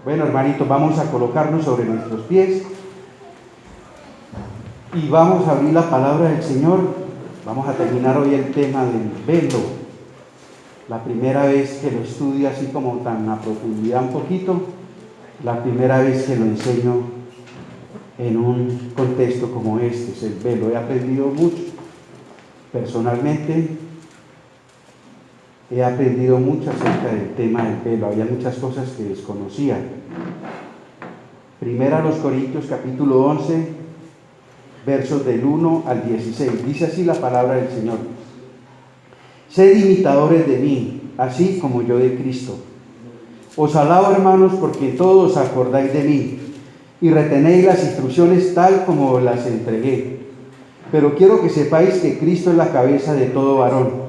Bueno, hermanitos, vamos a colocarnos sobre nuestros pies y vamos a abrir la palabra del Señor. Vamos a terminar hoy el tema del velo. La primera vez que lo estudio así como tan a profundidad un poquito, la primera vez que lo enseño en un contexto como este, es el velo. He aprendido mucho. Personalmente, he aprendido mucho acerca del tema del velo. Había muchas cosas que desconocía. Primera a los Corintios capítulo 11, versos del 1 al 16. Dice así la palabra del Señor. Sed imitadores de mí, así como yo de Cristo. Os alabo, hermanos, porque todos os acordáis de mí y retenéis las instrucciones tal como las entregué. Pero quiero que sepáis que Cristo es la cabeza de todo varón,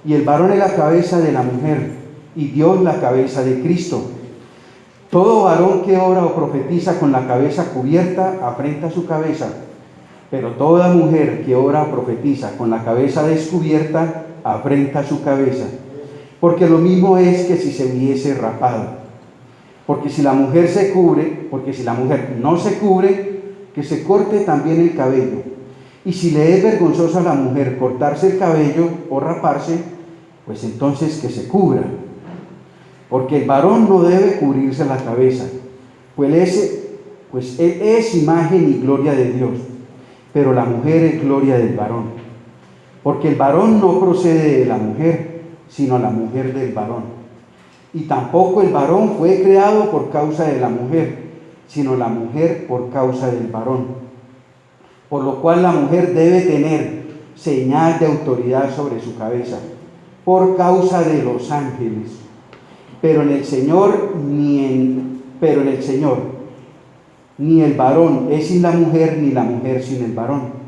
y el varón es la cabeza de la mujer, y Dios la cabeza de Cristo. Todo varón que ora o profetiza con la cabeza cubierta afrenta su cabeza, pero toda mujer que ora o profetiza con la cabeza descubierta afrenta su cabeza, porque lo mismo es que si se hubiese rapado. Porque si la mujer no se cubre, que se corte también el cabello. Y si le es vergonzoso a la mujer cortarse el cabello o raparse, pues entonces que se cubra. Porque el varón no debe cubrirse la cabeza, pues él es imagen y gloria de Dios, pero la mujer es gloria del varón. Porque el varón no procede de la mujer, sino la mujer del varón. Y tampoco el varón fue creado por causa de la mujer, sino la mujer por causa del varón. Por lo cual la mujer debe tener señal de autoridad sobre su cabeza, por causa de los ángeles. Pero en el Señor, ni el varón es sin la mujer, ni la mujer sin el varón.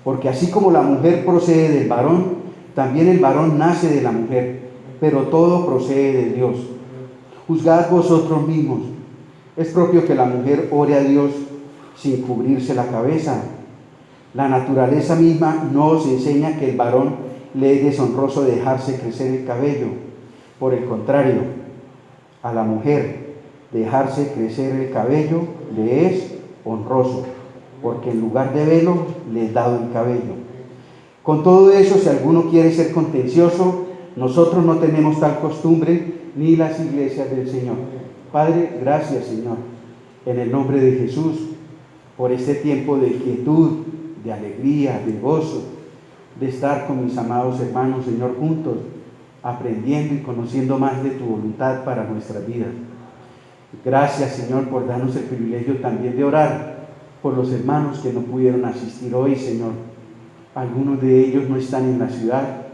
Porque así como la mujer procede del varón, también el varón nace de la mujer, pero todo procede de Dios. Juzgad vosotros mismos. Es propio que la mujer ore a Dios sin cubrirse la cabeza. La naturaleza misma nos enseña que el varón le es deshonroso dejarse crecer el cabello. Por el contrario, a la mujer dejarse crecer el cabello le es honroso, porque en lugar de velo le es dado el cabello. Con todo eso, si alguno quiere ser contencioso, nosotros no tenemos tal costumbre, ni las iglesias del Señor. Padre, gracias, Señor, en el nombre de Jesús, por este tiempo de quietud, de alegría, de gozo, de estar con mis amados hermanos, Señor, juntos, aprendiendo y conociendo más de tu voluntad para nuestras vidas. Gracias, Señor, por darnos el privilegio también de orar por los hermanos que no pudieron asistir hoy, Señor. Algunos de ellos no están en la ciudad,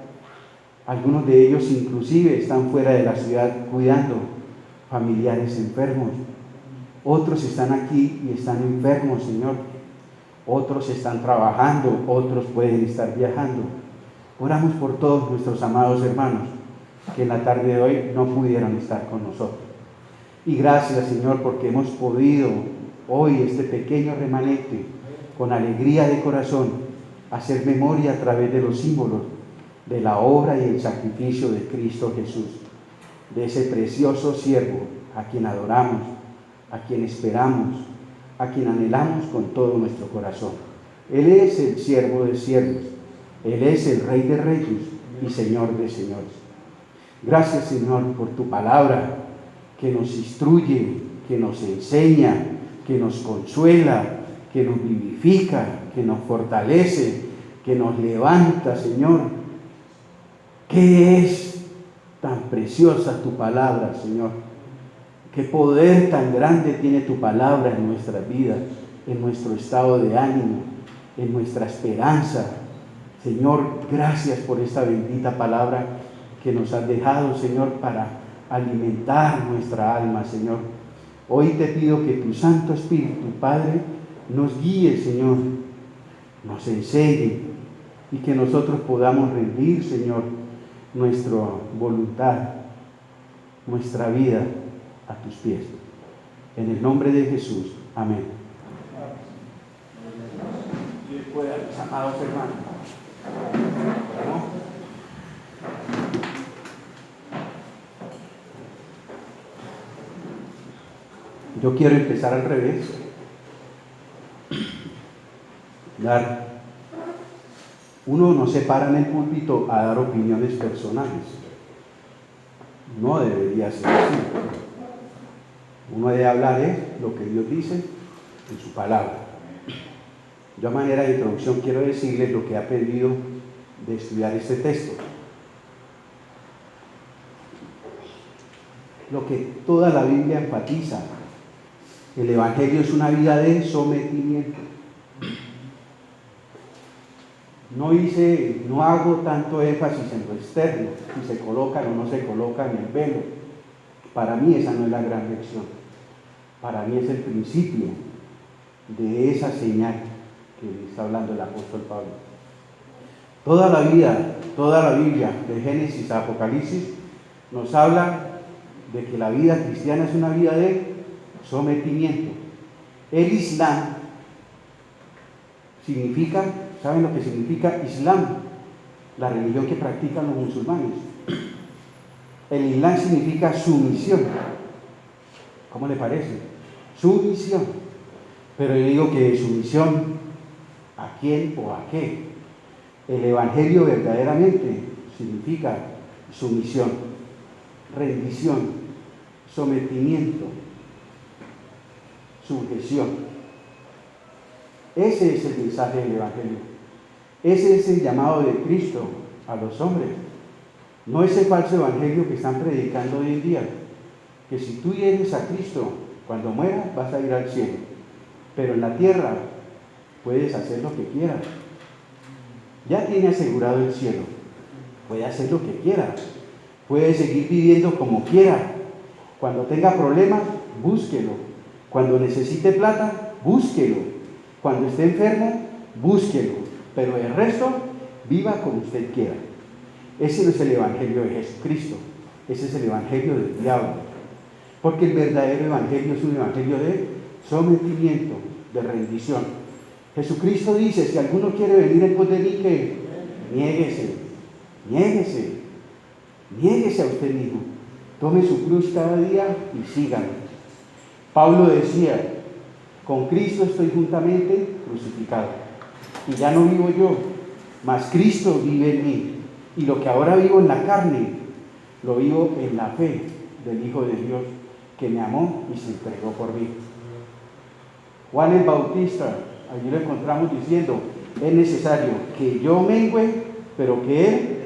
algunos de ellos inclusive están fuera de la ciudad cuidando familiares enfermos. Otros están aquí y están enfermos, Señor. Otros están trabajando, otros pueden estar viajando. Oramos por todos nuestros amados hermanos que en la tarde de hoy no pudieron estar con nosotros. Y gracias, Señor, porque hemos podido hoy, este pequeño remanente, con alegría de corazón, hacer memoria a través de los símbolos de la obra y el sacrificio de Cristo Jesús, de ese precioso siervo a quien adoramos, a quien esperamos, a quien anhelamos con todo nuestro corazón. Él es el siervo de siervos, Él es el Rey de reyes y Señor de señores. Gracias, Señor, por tu palabra que nos instruye, que nos enseña, que nos consuela, que nos vivifica, que nos fortalece, que nos levanta, Señor. ¿Qué es tan preciosa tu palabra, Señor? ¿Qué poder tan grande tiene tu palabra en nuestras vidas, en nuestro estado de ánimo, en nuestra esperanza? Señor, gracias por esta bendita palabra que nos has dejado, Señor, para alimentar nuestra alma, Señor. Hoy te pido que tu Santo Espíritu, Padre, nos guíe, Señor, nos enseñe y que nosotros podamos rendir, Señor, nuestra voluntad, nuestra vida a tus pies. En el nombre de Jesús. Amén. Y después, amados hermanos. ¿No? Yo quiero empezar al revés. Uno no se para en el púlpito a dar opiniones personales. No debería ser así. Uno debe hablar lo que Dios dice en su palabra. Yo a manera de introducción quiero decirles lo que he aprendido de estudiar este texto. Lo que toda la Biblia enfatiza. El Evangelio es una vida de sometimiento. No hago tanto énfasis en lo externo, si se colocan o no se colocan el velo. Para mí esa no es la gran lección. Para mí es el principio de esa señal que está hablando el apóstol Pablo. Toda la Biblia, de Génesis a Apocalipsis, nos habla de que la vida cristiana es una vida de sometimiento. El Islam significa, ¿saben lo que significa Islam? La religión que practican los musulmanes. El Islam significa sumisión. ¿Cómo le parece? Sumisión. Pero yo digo que sumisión ¿a quién o a qué? El Evangelio verdaderamente significa sumisión, rendición, sometimiento, sujeción. Ese es el mensaje del Evangelio. Ese es el llamado de Cristo a los hombres. No ese falso evangelio que están predicando hoy en día, que si tú vienes a Cristo, cuando mueras vas a ir al cielo, pero en la tierra puedes hacer lo que quieras. Ya tiene asegurado el cielo, puede hacer lo que quiera, puede seguir viviendo como quiera. Cuando tenga problemas, búsquelo. Cuando necesite plata, búsquelo. Cuando esté enfermo, búsquelo. Pero el resto, viva como usted quiera. Ese no es el evangelio de Jesucristo, ese es el evangelio del diablo. Porque el verdadero evangelio es un evangelio de sometimiento, de rendición. Jesucristo dice, si alguno quiere venir en pos de mí, que niéguese a usted mismo. Tome su cruz cada día y sígame. Pablo decía, con Cristo estoy juntamente crucificado. Y ya no vivo yo, mas Cristo vive en mí. Y lo que ahora vivo en la carne, lo vivo en la fe del Hijo de Dios, que me amó y se entregó por mí. Juan el Bautista, allí lo encontramos diciendo, es necesario que yo mengüe, pero que Él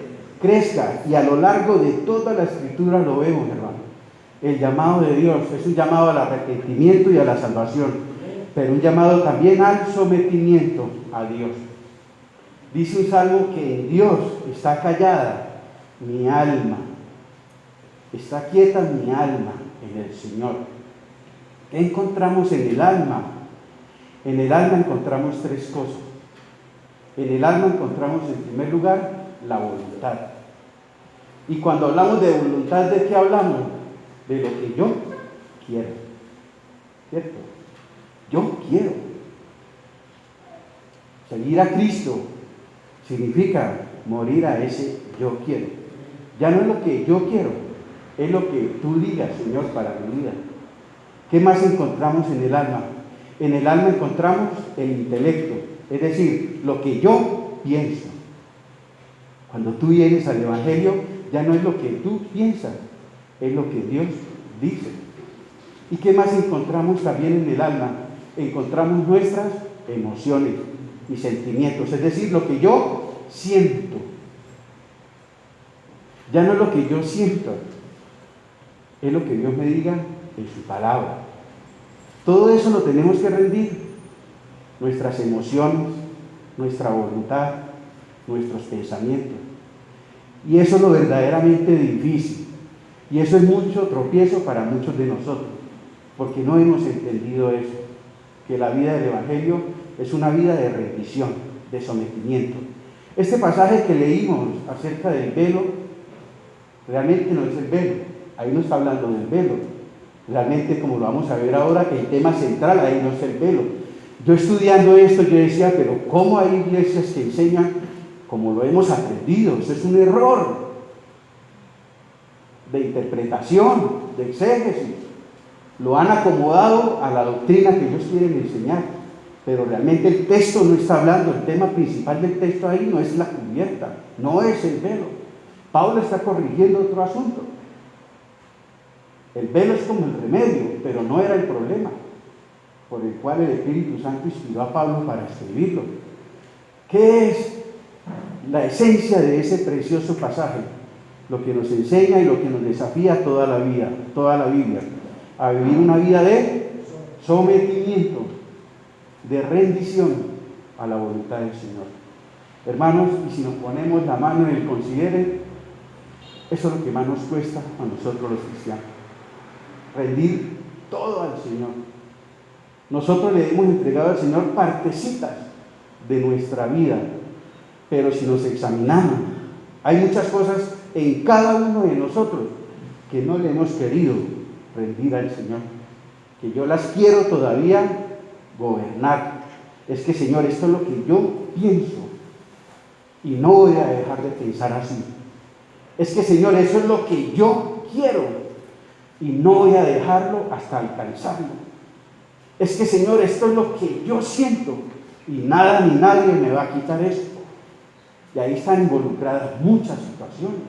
crezca. Y a lo largo de toda la Escritura lo vemos, hermano. El llamado de Dios es un llamado al arrepentimiento y a la salvación, pero un llamado también al sometimiento a Dios. Dice un salmo que en Dios está callada mi alma, está quieta mi alma en el Señor. ¿Qué encontramos en el alma? En el alma encontramos tres cosas. En el alma encontramos en primer lugar la voluntad. Y cuando hablamos de voluntad, ¿de qué hablamos? De lo que yo quiero. ¿Cierto? Yo quiero. Seguir a Cristo significa morir a ese yo quiero. Ya no es lo que yo quiero, es lo que tú digas, Señor, para mi vida. ¿Qué más encontramos en el alma? En el alma encontramos el intelecto, es decir, lo que yo pienso. Cuando tú vienes al Evangelio, ya no es lo que tú piensas, es lo que Dios dice. ¿Y qué más encontramos también en el alma? Encontramos nuestras emociones y sentimientos, es decir, lo que yo siento. Ya no es lo que yo siento, es lo que Dios me diga en su palabra. Todo eso lo tenemos que rendir. Nuestras emociones, nuestra voluntad, nuestros pensamientos. Y eso es lo verdaderamente difícil. Y eso es mucho tropiezo para muchos de nosotros, porque no hemos entendido eso, que la vida del Evangelio es una vida de rendición, de sometimiento. Este pasaje que leímos acerca del velo, realmente no es el velo, ahí no está hablando del velo. Realmente, como lo vamos a ver ahora, el tema central ahí no es el velo. Yo estudiando esto, yo decía, pero ¿cómo hay iglesias que enseñan como lo hemos aprendido? Eso es un error de interpretación, de exégesis. Lo han acomodado a la doctrina que ellos quieren enseñar, pero realmente el texto no está hablando, el tema principal del texto ahí no es la cubierta, no es el velo. Pablo está corrigiendo otro asunto. El velo es como el remedio, pero no era el problema por el cual el Espíritu Santo inspiró a Pablo para escribirlo. ¿Qué es la esencia de ese precioso pasaje? Lo que nos enseña y lo que nos desafía toda la vida, toda la Biblia, a vivir una vida de sometimiento, de rendición a la voluntad del Señor. Hermanos, y si nos ponemos la mano en el considere, eso es lo que más nos cuesta a nosotros los cristianos. Rendir todo al Señor. Nosotros le hemos entregado al Señor partecitas de nuestra vida, pero si nos examinamos, hay muchas cosas en cada uno de nosotros que no le hemos querido rendir al Señor, que yo las quiero todavía gobernar. Es que, Señor, esto es lo que yo pienso y no voy a dejar de pensar así. Es que, Señor, eso es lo que yo quiero y no voy a dejarlo hasta alcanzarlo. Es que, Señor, esto es lo que yo siento y nada ni nadie me va a quitar esto. Y ahí están involucradas muchas situaciones.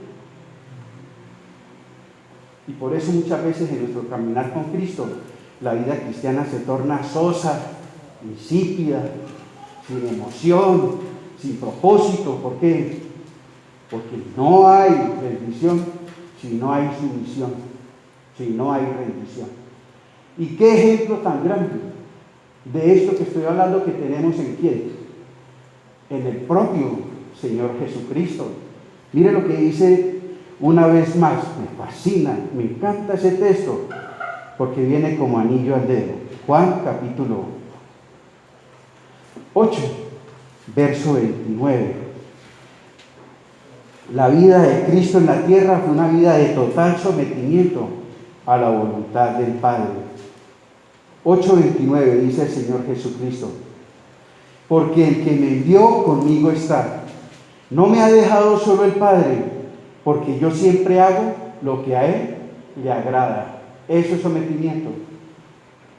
Y por eso muchas veces en nuestro caminar con Cristo, la vida cristiana se torna sosa, insípida, sin emoción, sin propósito. ¿Por qué? Porque no hay rendición si no hay sumisión, si no hay rendición. ¿Y qué ejemplo tan grande de esto que estoy hablando que tenemos en quién? En el propio Señor Jesucristo. Mire lo que dice una vez más, me fascina, me encanta ese texto, porque viene como anillo al dedo. Juan capítulo 8, verso 29. La vida de Cristo en la tierra fue una vida de total sometimiento a la voluntad del Padre. 8:29 dice el Señor Jesucristo: porque el que me envió conmigo está. No me ha dejado solo el Padre, porque yo siempre hago lo que a Él le agrada. Eso es sometimiento,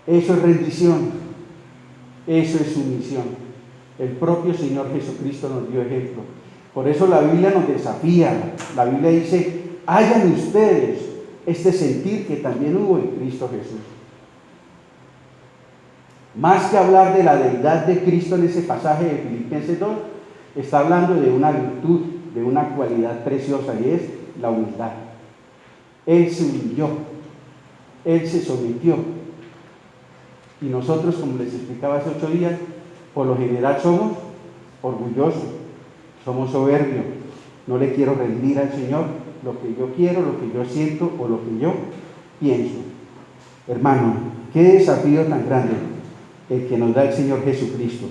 eso es rendición, eso es sumisión. El propio Señor Jesucristo nos dio ejemplo. Por eso la Biblia nos desafía. La Biblia dice: hayan ustedes este sentir que también hubo en Cristo Jesús. Más que hablar de la deidad de Cristo en ese pasaje de Filipenses 2, está hablando de una virtud, de una cualidad preciosa, y es la humildad. Él se humilló, Él se sometió. Y nosotros, como les explicaba hace 8 días, por lo general somos orgullosos, somos soberbios. No le quiero rendir al Señor lo que yo quiero, lo que yo siento o lo que yo pienso. Hermano, qué desafío tan grande el que nos da el Señor Jesucristo.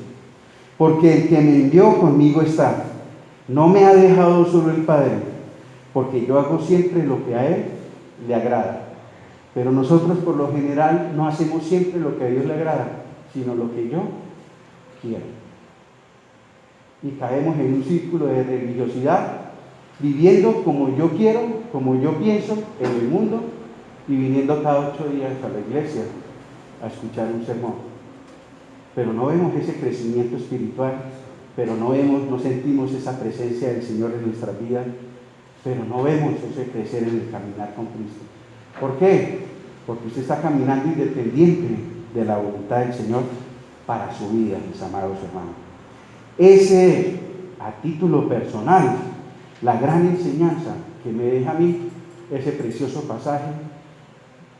Porque el que me envió conmigo está. No me ha dejado solo el Padre, porque yo hago siempre lo que a Él le agrada. Pero nosotros por lo general no hacemos siempre lo que a Dios le agrada, sino lo que yo quiero. Y caemos en un círculo de religiosidad, viviendo como yo quiero, como yo pienso en el mundo, y viniendo cada 8 días a la iglesia a escuchar un sermón. Pero no vemos ese crecimiento espiritual, pero no sentimos esa presencia del Señor en nuestras vidas, pero no vemos ese crecer en el caminar con Cristo. ¿Por qué? Porque usted está caminando independiente de la voluntad del Señor para su vida, mis amados hermanos. Ese es, a título personal, la gran enseñanza que me deja a mí ese precioso pasaje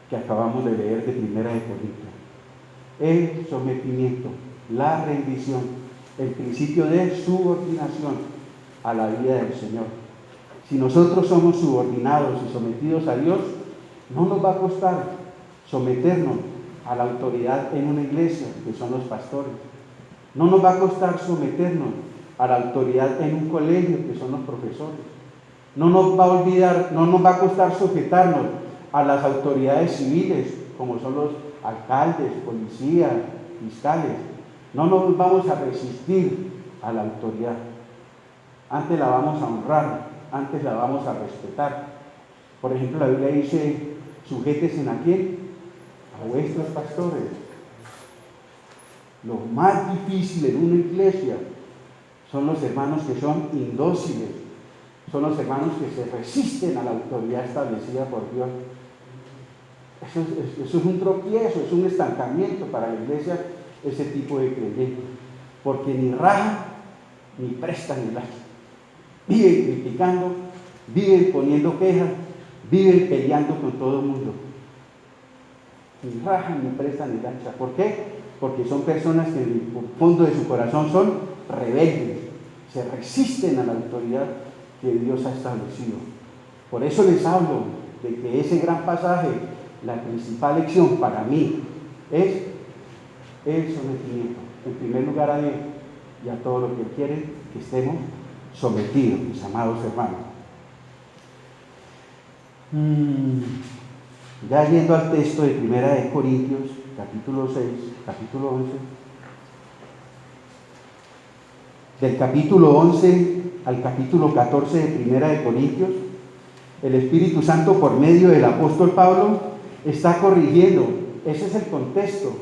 que acabamos de leer de 1 Corintios. El sometimiento, la rendición, el principio de subordinación a la vida del Señor. Si nosotros somos subordinados y sometidos a Dios, no nos va a costar someternos a la autoridad en una iglesia, que son los pastores. No nos va a costar someternos a la autoridad en un colegio, que son los profesores. No nos va a costar sujetarnos a las autoridades civiles, como son los alcaldes, policías, fiscales. No nos vamos a resistir a la autoridad. Antes la vamos a honrar, antes la vamos a respetar. Por ejemplo, la Biblia dice: sujétense a quién, a a vuestros pastores. Lo más difícil en una iglesia son los hermanos que son indóciles, son los hermanos que se resisten a la autoridad establecida por Dios. Eso es un tropiezo, es un estancamiento para la iglesia, ese tipo de creyentes, porque ni rajan, ni prestan el hacha. Viven criticando, viven poniendo quejas, viven peleando con todo el mundo. Ni rajan, ni prestan el hacha. ¿Por qué? Porque son personas que en el fondo de su corazón son rebeldes, se resisten a la autoridad que Dios ha establecido. Por eso les hablo de que ese gran pasaje, la principal lección para mí es el sometimiento, en primer lugar a Dios y a todo lo que Él quiere que estemos sometidos, mis amados hermanos. Ya yendo al texto de 1 Corintios, capítulo 6, capítulo 11, del capítulo 11 al capítulo 14 de 1 Corintios, el Espíritu Santo por medio del apóstol Pablo está corrigiendo. Ese es el contexto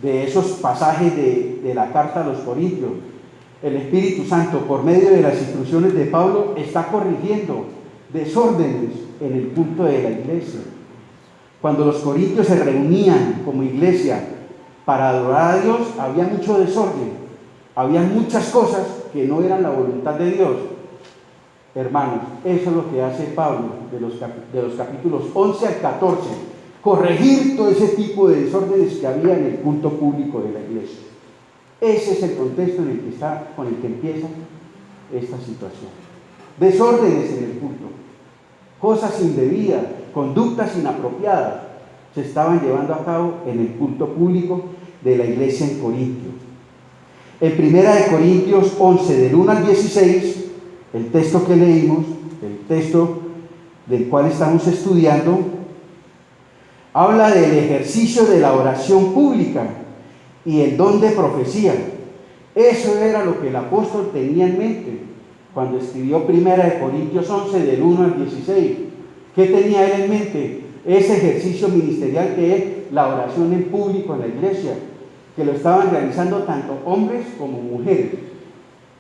de esos pasajes de la carta a los Corintios. El Espíritu Santo por medio de las instrucciones de Pablo está corrigiendo desórdenes en el culto de la iglesia. Cuando los corintios se reunían como iglesia para adorar a Dios, había mucho desorden, había muchas cosas que no eran la voluntad de Dios. Hermanos, eso es lo que hace Pablo de los capítulos 11 al 14, corregir todo ese tipo de desórdenes que había en el culto público de la iglesia. Ese es el contexto con el que empieza esta situación. Desórdenes en el culto, cosas indebidas, conductas inapropiadas se estaban llevando a cabo en el culto público de la iglesia en Corintio. En 1 Corintios 11, del 1 al 16, el texto que leímos, el texto del cual estamos estudiando, habla del ejercicio de la oración pública y el don de profecía. Eso era lo que el apóstol tenía en mente cuando escribió 1 Corintios 11, del 1 al 16. ¿Qué tenía él en mente? Ese ejercicio ministerial que es la oración en público en la iglesia, que lo estaban realizando tanto hombres como mujeres.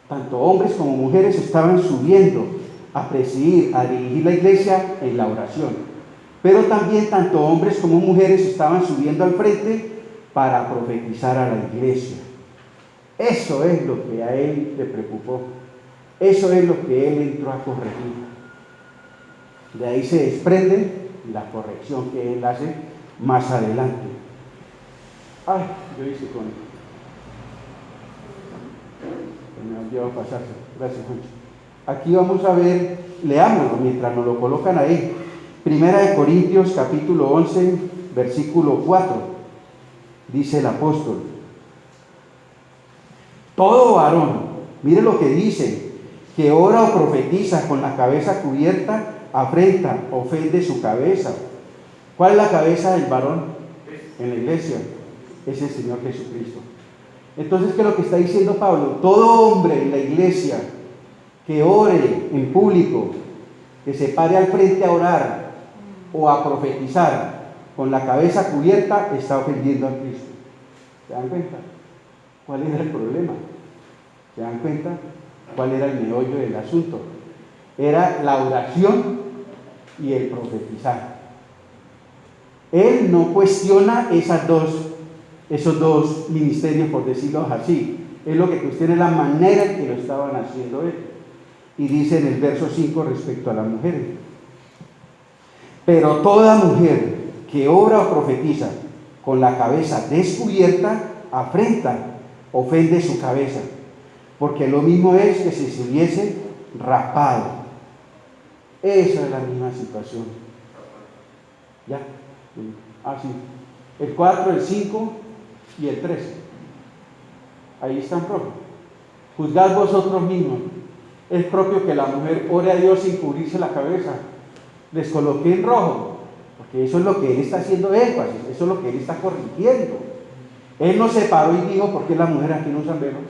Tanto hombres como mujeres estaban subiendo a presidir, a dirigir la iglesia en la oración. Pero también tanto hombres como mujeres estaban subiendo al frente para profetizar a la iglesia. Eso es lo que a él le preocupó. Eso es lo que él entró a corregir. De ahí se desprende la corrección que él hace más adelante. Ay, yo hice con... Me llevo a pasarse. Gracias, Juancho. Aquí vamos a ver, leámoslo mientras nos lo colocan ahí. 1 Corintios capítulo 11, versículo 4. Dice el apóstol: todo varón, mire lo que dice, que ora o profetiza con la cabeza cubierta, afrenta, ofende su cabeza. ¿Cuál es la cabeza del varón en la iglesia? Es el Señor Jesucristo. Entonces, ¿qué es lo que está diciendo Pablo? Todo hombre en la iglesia que ore en público, que se pare al frente a orar o a profetizar con la cabeza cubierta, está ofendiendo a Cristo. ¿Se dan cuenta cuál era el problema? ¿Se dan cuenta cuál era el meollo del asunto? Era la oración y el profetizar. Él no cuestiona esos dos ministerios, por decirlo así. Es lo que cuestiona la manera en que lo estaban haciendo él. Y dice en el verso 5 respecto a las mujeres: pero toda mujer que ora o profetiza con la cabeza descubierta, afrenta, ofende su cabeza, porque lo mismo es que si se hubiese rapado. Esa es la misma situación. ¿Ya? Sí. El 4, el 5 y el 13. Ahí están rojos. Juzgad vosotros mismos. Es propio que la mujer ore a Dios sin cubrirse la cabeza. Les coloqué en rojo, porque eso es lo que él está haciendo énfasis, eso es lo que él está corrigiendo. Él no se paró y dijo: ¿por qué las mujeres aquí no usan velos?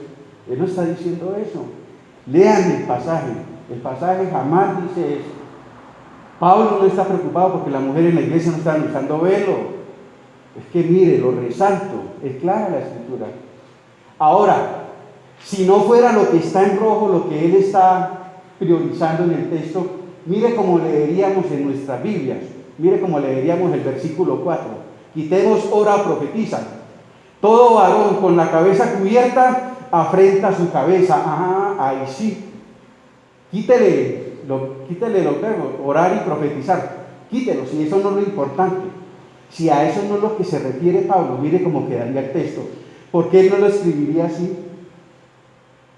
Él no está diciendo eso. Lean el pasaje. El pasaje jamás dice eso. Pablo no está preocupado porque las mujeres en la iglesia no estaban usando velo. Es que mire, lo resalto, es clara la escritura. Ahora, si no fuera lo que está en rojo, lo que él está priorizando en el texto, mire cómo leeríamos en nuestras Biblias, mire cómo leeríamos el versículo 4. Quitemos ora profetiza. Todo varón con la cabeza cubierta afrenta su cabeza. Ahí sí. Quítele los verbos, orar y profetizar. Quítelo, si eso no es lo importante. Si a eso no es lo que se refiere Pablo, mire cómo quedaría el texto. ¿Por qué él no lo escribiría así?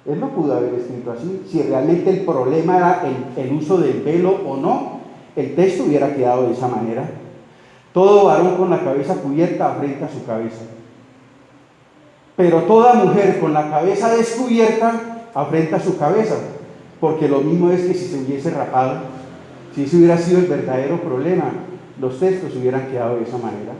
Él no pudo haber escrito así. Si realmente el problema era el uso del velo o no, el texto hubiera quedado de esa manera. Todo varón con la cabeza cubierta afrenta su cabeza. Pero toda mujer con la cabeza descubierta afrenta su cabeza. Porque lo mismo es que si se hubiese rapado, si ese hubiera sido el verdadero problema, los textos hubieran quedado de esa manera.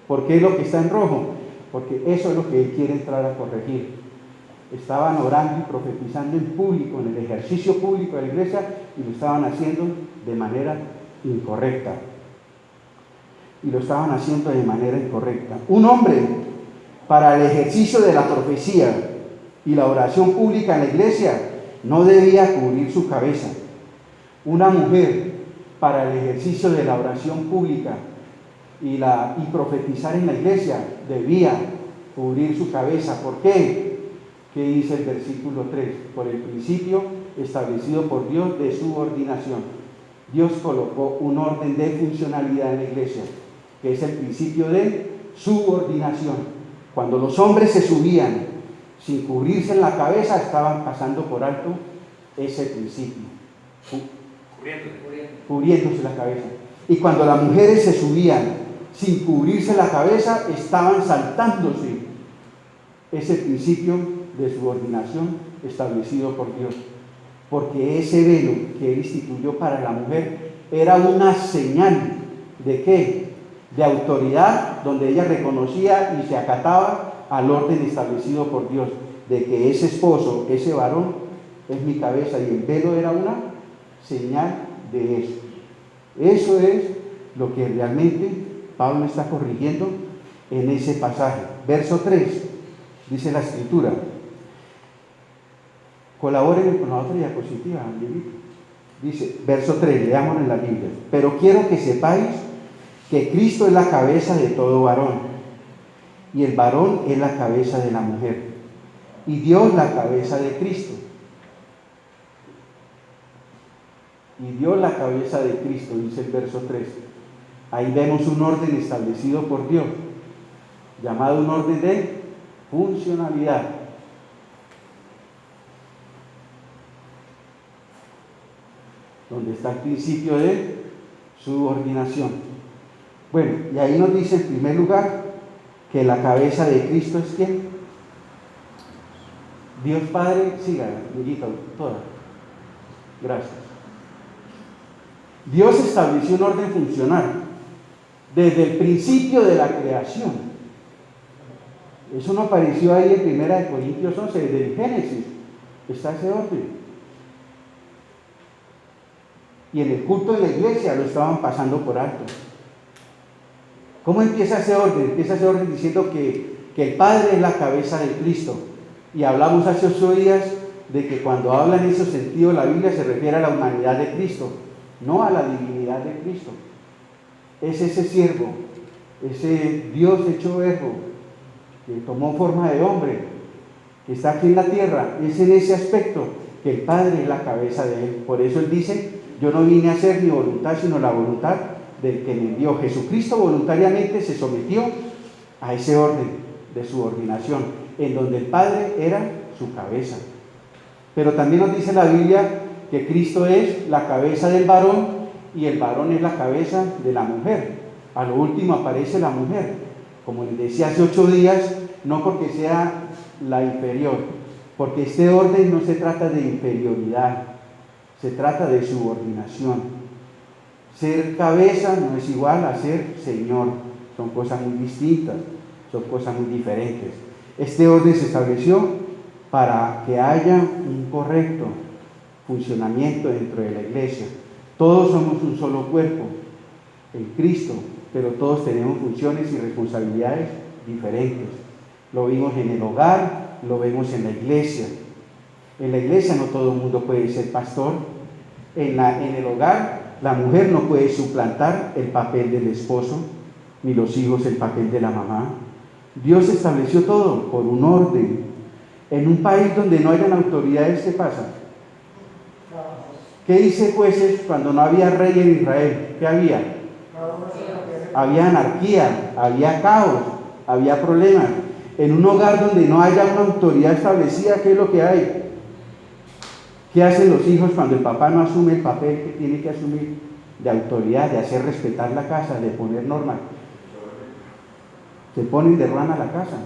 ¿Por qué es lo que está en rojo? Porque eso es lo que él quiere entrar a corregir. Estaban orando y profetizando en público, en el ejercicio público de la iglesia, y lo estaban haciendo de manera incorrecta. Un hombre, para el ejercicio de la profecía y la oración pública en la iglesia, no debía cubrir su cabeza. Una mujer, para el ejercicio de la oración pública y profetizar en la iglesia, debía cubrir su cabeza. ¿Por qué? ¿Qué dice el versículo 3? Por el principio establecido por Dios de subordinación. Dios colocó un orden de funcionalidad en la iglesia, que es el principio de subordinación. Cuando los hombres se subían sin cubrirse en la cabeza, estaban pasando por alto ese principio, cubriéndose la cabeza. Y cuando las mujeres se subían sin cubrirse la cabeza, estaban saltándose ese principio de subordinación establecido por Dios. Porque ese velo que él instituyó para la mujer era una señal ¿de qué? De autoridad, donde ella reconocía y se acataba al orden establecido por Dios, de que ese esposo, ese varón, es mi cabeza, y el velo era una señal de eso. Eso es lo que realmente Pablo está corrigiendo en ese pasaje. Verso 3, dice la escritura. Colaboren con la otra diapositiva, Angelito. Dice, verso 3, leamos en la Biblia. Pero quiero que sepáis que Cristo es la cabeza de todo varón, y el varón es la cabeza de la mujer, y Dios la cabeza de Cristo. Y Dios la cabeza de Cristo, dice el verso 3. Ahí vemos un orden establecido por Dios, llamado un orden de funcionalidad. Donde está el principio de subordinación. Bueno, y ahí nos dice en primer lugar que la cabeza de Cristo es ¿quién? Dios Padre. Siga, amiguita, toda. Gracias. Dios estableció un orden funcional desde el principio de la creación. Eso no apareció ahí en 1 Corintios 11, desde el Génesis está ese orden. Y en el culto de la iglesia lo estaban pasando por alto. ¿Cómo empieza ese orden? Empieza ese orden diciendo que el Padre es la cabeza de Cristo. Y hablamos hace 8 días de que cuando habla en ese sentido la Biblia se refiere a la humanidad de Cristo, no a la divinidad de Cristo. Es ese siervo, ese Dios hecho verbo, que tomó forma de hombre, que está aquí en la tierra. Es en ese aspecto que el Padre es la cabeza de él. Por eso él dice, yo no vine a hacer mi voluntad, sino la voluntad del que me envió. Jesucristo voluntariamente se sometió a ese orden de subordinación, en donde el Padre era su cabeza. Pero también nos dice la Biblia que Cristo es la cabeza del varón y el varón es la cabeza de la mujer. A lo último aparece la mujer, como les decía hace 8 días, no porque sea la inferior, porque este orden no se trata de inferioridad, se trata de subordinación. Ser cabeza no es igual a ser Señor, son cosas muy distintas, son cosas muy diferentes. Este orden se estableció para que haya un correcto funcionamiento dentro de la iglesia. Todos somos un solo cuerpo en Cristo, pero todos tenemos funciones y responsabilidades diferentes. Lo vimos en el hogar, lo vemos en la iglesia. En la iglesia no todo el mundo puede ser pastor. En el hogar, la mujer no puede suplantar el papel del esposo, ni los hijos el papel de la mamá. Dios estableció todo por un orden. En un país donde no hayan autoridades, ¿qué pasa? ¿Qué dice jueces cuando no había rey en Israel? ¿Qué había? Había anarquía, había caos, había problemas. En un hogar donde no haya una autoridad establecida, ¿qué es lo que hay? ¿Qué hacen los hijos cuando el papá no asume el papel que tiene que asumir de autoridad, de hacer respetar la casa, de poner normas? Se ponen de rana a la casa,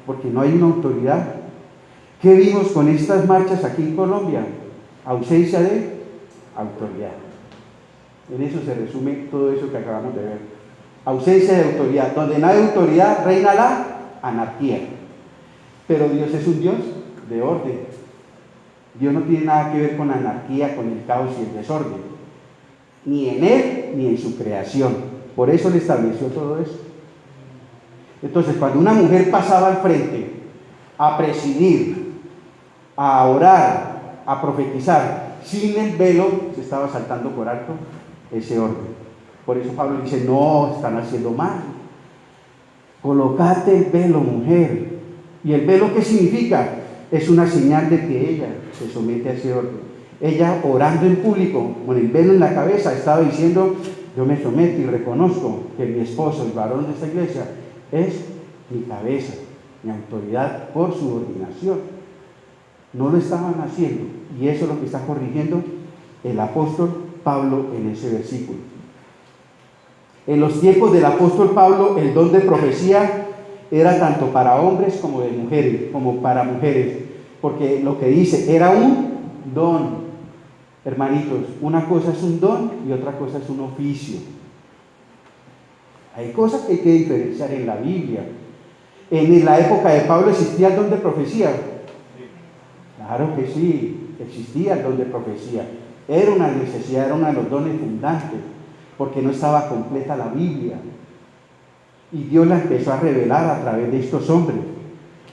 porque no hay una autoridad. ¿Qué vimos con estas marchas aquí en Colombia? Ausencia de autoridad. En eso se resume todo eso que acabamos de ver. Ausencia de autoridad. Donde no hay autoridad, reina la anarquía. Pero Dios es un Dios de orden. Dios no tiene nada que ver con la anarquía, con el caos y el desorden. Ni en Él, ni en su creación. Por eso Él estableció todo eso. Entonces, cuando una mujer pasaba al frente a presidir, a orar, a profetizar, sin el velo, se estaba saltando por alto ese orden. Por eso Pablo dice, no, están haciendo mal. Colócate el velo, mujer. ¿Y el velo qué significa? Es una señal de que ella se somete a ese orden. Ella, orando en público, con el velo en la cabeza, estaba diciendo, yo me someto y reconozco que mi esposo, el varón de esta iglesia, es mi cabeza, mi autoridad por subordinación. No lo estaban haciendo, y eso es lo que está corrigiendo el apóstol Pablo en ese versículo. En los tiempos del apóstol Pablo, el don de profecía era tanto para hombres como de mujeres, como para mujeres, porque lo que dice era un don. Hermanitos, una cosa es un don y otra cosa es un oficio. Hay cosas que hay que diferenciar en la Biblia. En la época de Pablo existía el don de profecía. Claro que sí, existía el don de profecía. Era una necesidad, era uno de los dones fundantes, porque no estaba completa la Biblia. Y Dios la empezó a revelar a través de estos hombres.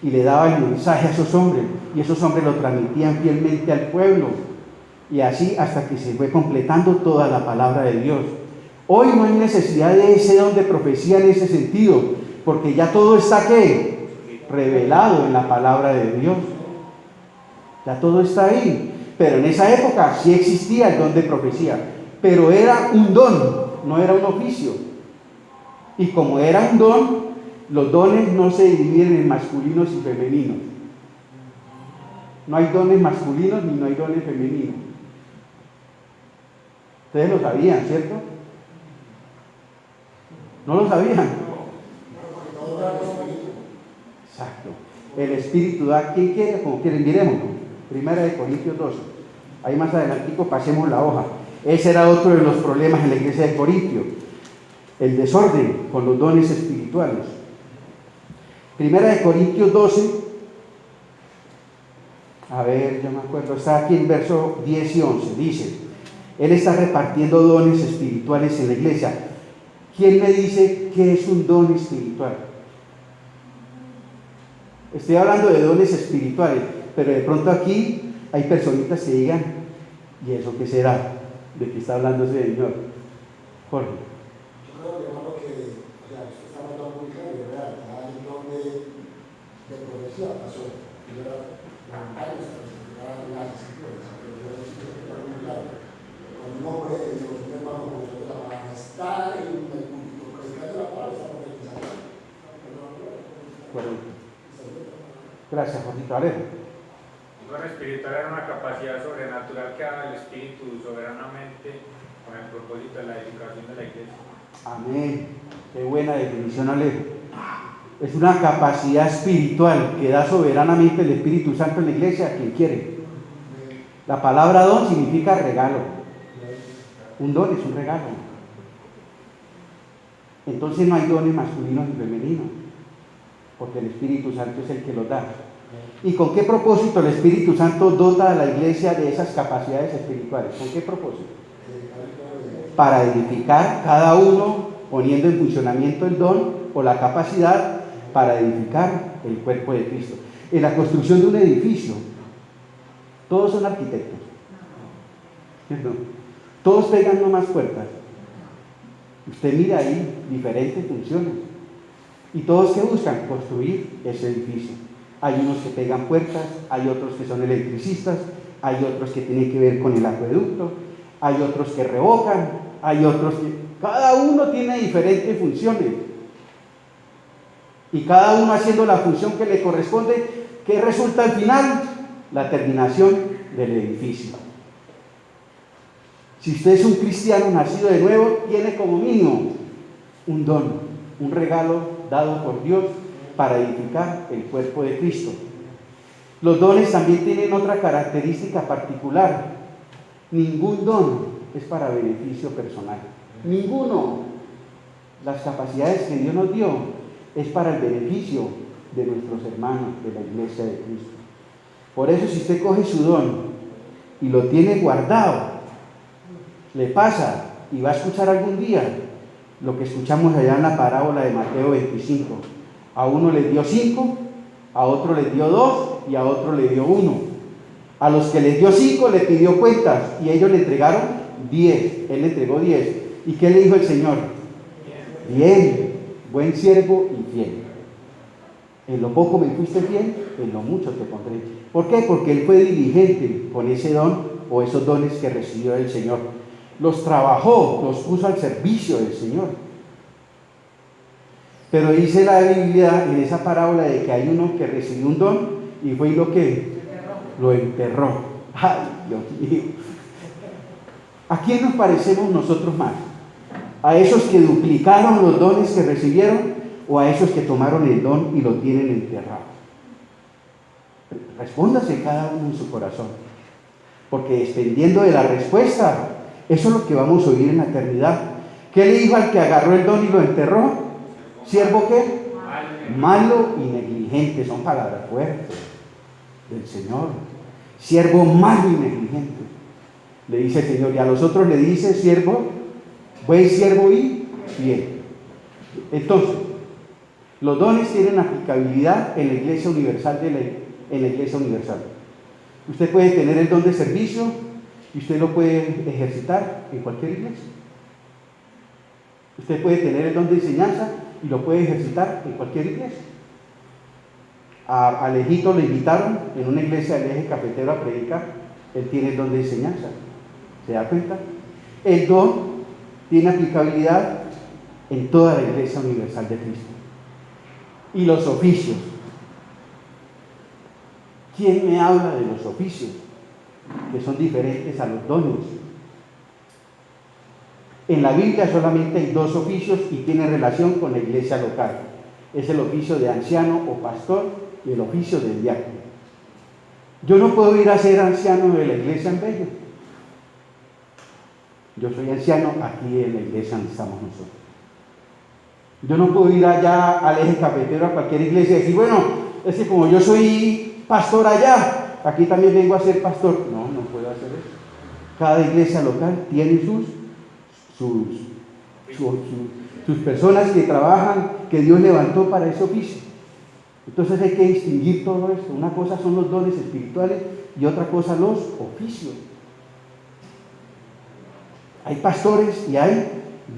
Y le daba el mensaje a esos hombres. Y esos hombres lo transmitían fielmente al pueblo. Y así hasta que se fue completando toda la palabra de Dios. Hoy no hay necesidad de ese don de profecía en ese sentido, porque ya todo está ¿qué? Revelado en la palabra de Dios. Ya todo está ahí. Pero en esa época sí existía el don de profecía, pero era un don, no era un oficio. Y como era un don, los dones no se dividen en masculinos y femeninos. No hay dones masculinos ni no hay dones femeninos. Ustedes lo sabían, ¿cierto? ¿No lo sabían? Exacto. El Espíritu da quien quiera, como quieren, diremos. Primera de Corintios 12. Ahí más adelantico pasemos la hoja. Ese era otro de los problemas en la iglesia de Corintio. El desorden con los dones espirituales. Primera de Corintios 12. A ver, yo me acuerdo, está aquí en verso 10 y 11. Dice, Él está repartiendo dones espirituales en la iglesia. ¿Quién me dice qué es un don espiritual? Estoy hablando de dones espirituales, pero de pronto aquí hay personitas que digan, ¿y eso qué será? ¿De qué está hablando ese señor? Jorge. Yo creo que hermano que, o sea, usted está hablando muy claro, ¿verdad? Hay un don de profecía, pasó. Yo era voluntario, las escrituras, pero yo necesito que está muy claro. Cuando un hombre, un hermano como nosotros, está en el público, predicando la palabra, está profetizando. Bueno, gracias, Jorgito. Alejo. El don espiritual era una capacidad sobrenatural que daba el Espíritu soberanamente con el propósito de la edificación de la iglesia. Amén. Qué buena definición, Alejo. Es una capacidad espiritual que da soberanamente el Espíritu Santo en la iglesia a quien quiere. La palabra don significa regalo. Un don es un regalo. Entonces no hay dones masculinos y femeninos, porque el Espíritu Santo es el que los da. ¿Y con qué propósito el Espíritu Santo dota a la iglesia de esas capacidades espirituales? ¿Con qué propósito? Para edificar cada uno, poniendo en funcionamiento el don o la capacidad para edificar el cuerpo de Cristo. En la construcción de un edificio, todos son arquitectos, ¿cierto? Todos pegan nomás puertas. Usted mira ahí diferentes funciones. Y todos que buscan construir ese edificio. Hay unos que pegan puertas, hay otros que son electricistas, hay otros que tienen que ver con el acueducto, hay otros que revocan, hay otros que... Cada uno tiene diferentes funciones. Y cada uno haciendo la función que le corresponde, ¿qué resulta al final? La terminación del edificio. Si usted es un cristiano nacido de nuevo, tiene como mínimo un don, un regalo dado por Dios para edificar el cuerpo de Cristo. Los dones también tienen otra característica particular. Ningún don es para beneficio personal. Ninguno. Las capacidades que Dios nos dio es para el beneficio de nuestros hermanos de la iglesia de Cristo. Por eso, si usted coge su don y lo tiene guardado, le pasa y va a escuchar algún día lo que escuchamos allá en la parábola de Mateo 25. A uno le dio 5, a otro le dio 2 y a otro le dio 1. A los que les dio 5 le pidió cuentas y ellos le entregaron 10. Él le entregó 10. ¿Y qué le dijo el Señor? Bien, buen siervo y fiel. En lo poco me fuiste fiel, en lo mucho te pondré. ¿Por qué? Porque él fue diligente con ese don o esos dones que recibió del Señor. Los trabajó, los puso al servicio del Señor. Pero dice la Biblia en esa parábola de que hay uno que recibió un don y fue y lo enterró. Ay, Dios mío. ¿A quién nos parecemos nosotros más? ¿A esos que duplicaron los dones que recibieron o a esos que tomaron el don y lo tienen enterrado? Respóndase cada uno en su corazón, porque dependiendo de la respuesta, eso es lo que vamos a oír en la eternidad. ¿Qué le dijo al que agarró el don y lo enterró? ¿Siervo qué? Malo y negligente. Son palabras fuertes del Señor. Siervo malo y negligente, le dice el Señor. Y a los otros le dice siervo, buen siervo y fiel. Entonces, los dones tienen aplicabilidad en la iglesia universal en la iglesia universal. Usted puede tener el don de servicio y usted lo puede ejercitar en cualquier iglesia. Usted puede tener el don de enseñanza y lo puede ejercitar en cualquier iglesia. A Alejito lo invitaron en una iglesia del Eje Cafetero a predicar. Él tiene el don de enseñanza. ¿Se da cuenta? El don tiene aplicabilidad en toda la iglesia universal de Cristo. Y los oficios. ¿Quién me habla de los oficios? Que son diferentes a los dones. En la Biblia solamente hay 2 oficios y tienen relación con la iglesia local. Es el oficio de anciano o pastor y el oficio de diácono. Yo no puedo ir a ser anciano de la iglesia en Bello. Yo soy anciano aquí en la iglesia donde estamos nosotros. Yo no puedo ir allá al Eje Cafetero a cualquier iglesia y decir, bueno, es que como yo soy pastor allá, aquí también vengo a ser pastor. No, no puedo hacer eso. Cada iglesia local tiene sus personas que trabajan, que Dios levantó para ese oficio. Entonces hay que distinguir todo esto. Una cosa son los dones espirituales y otra cosa los oficios. Hay pastores y hay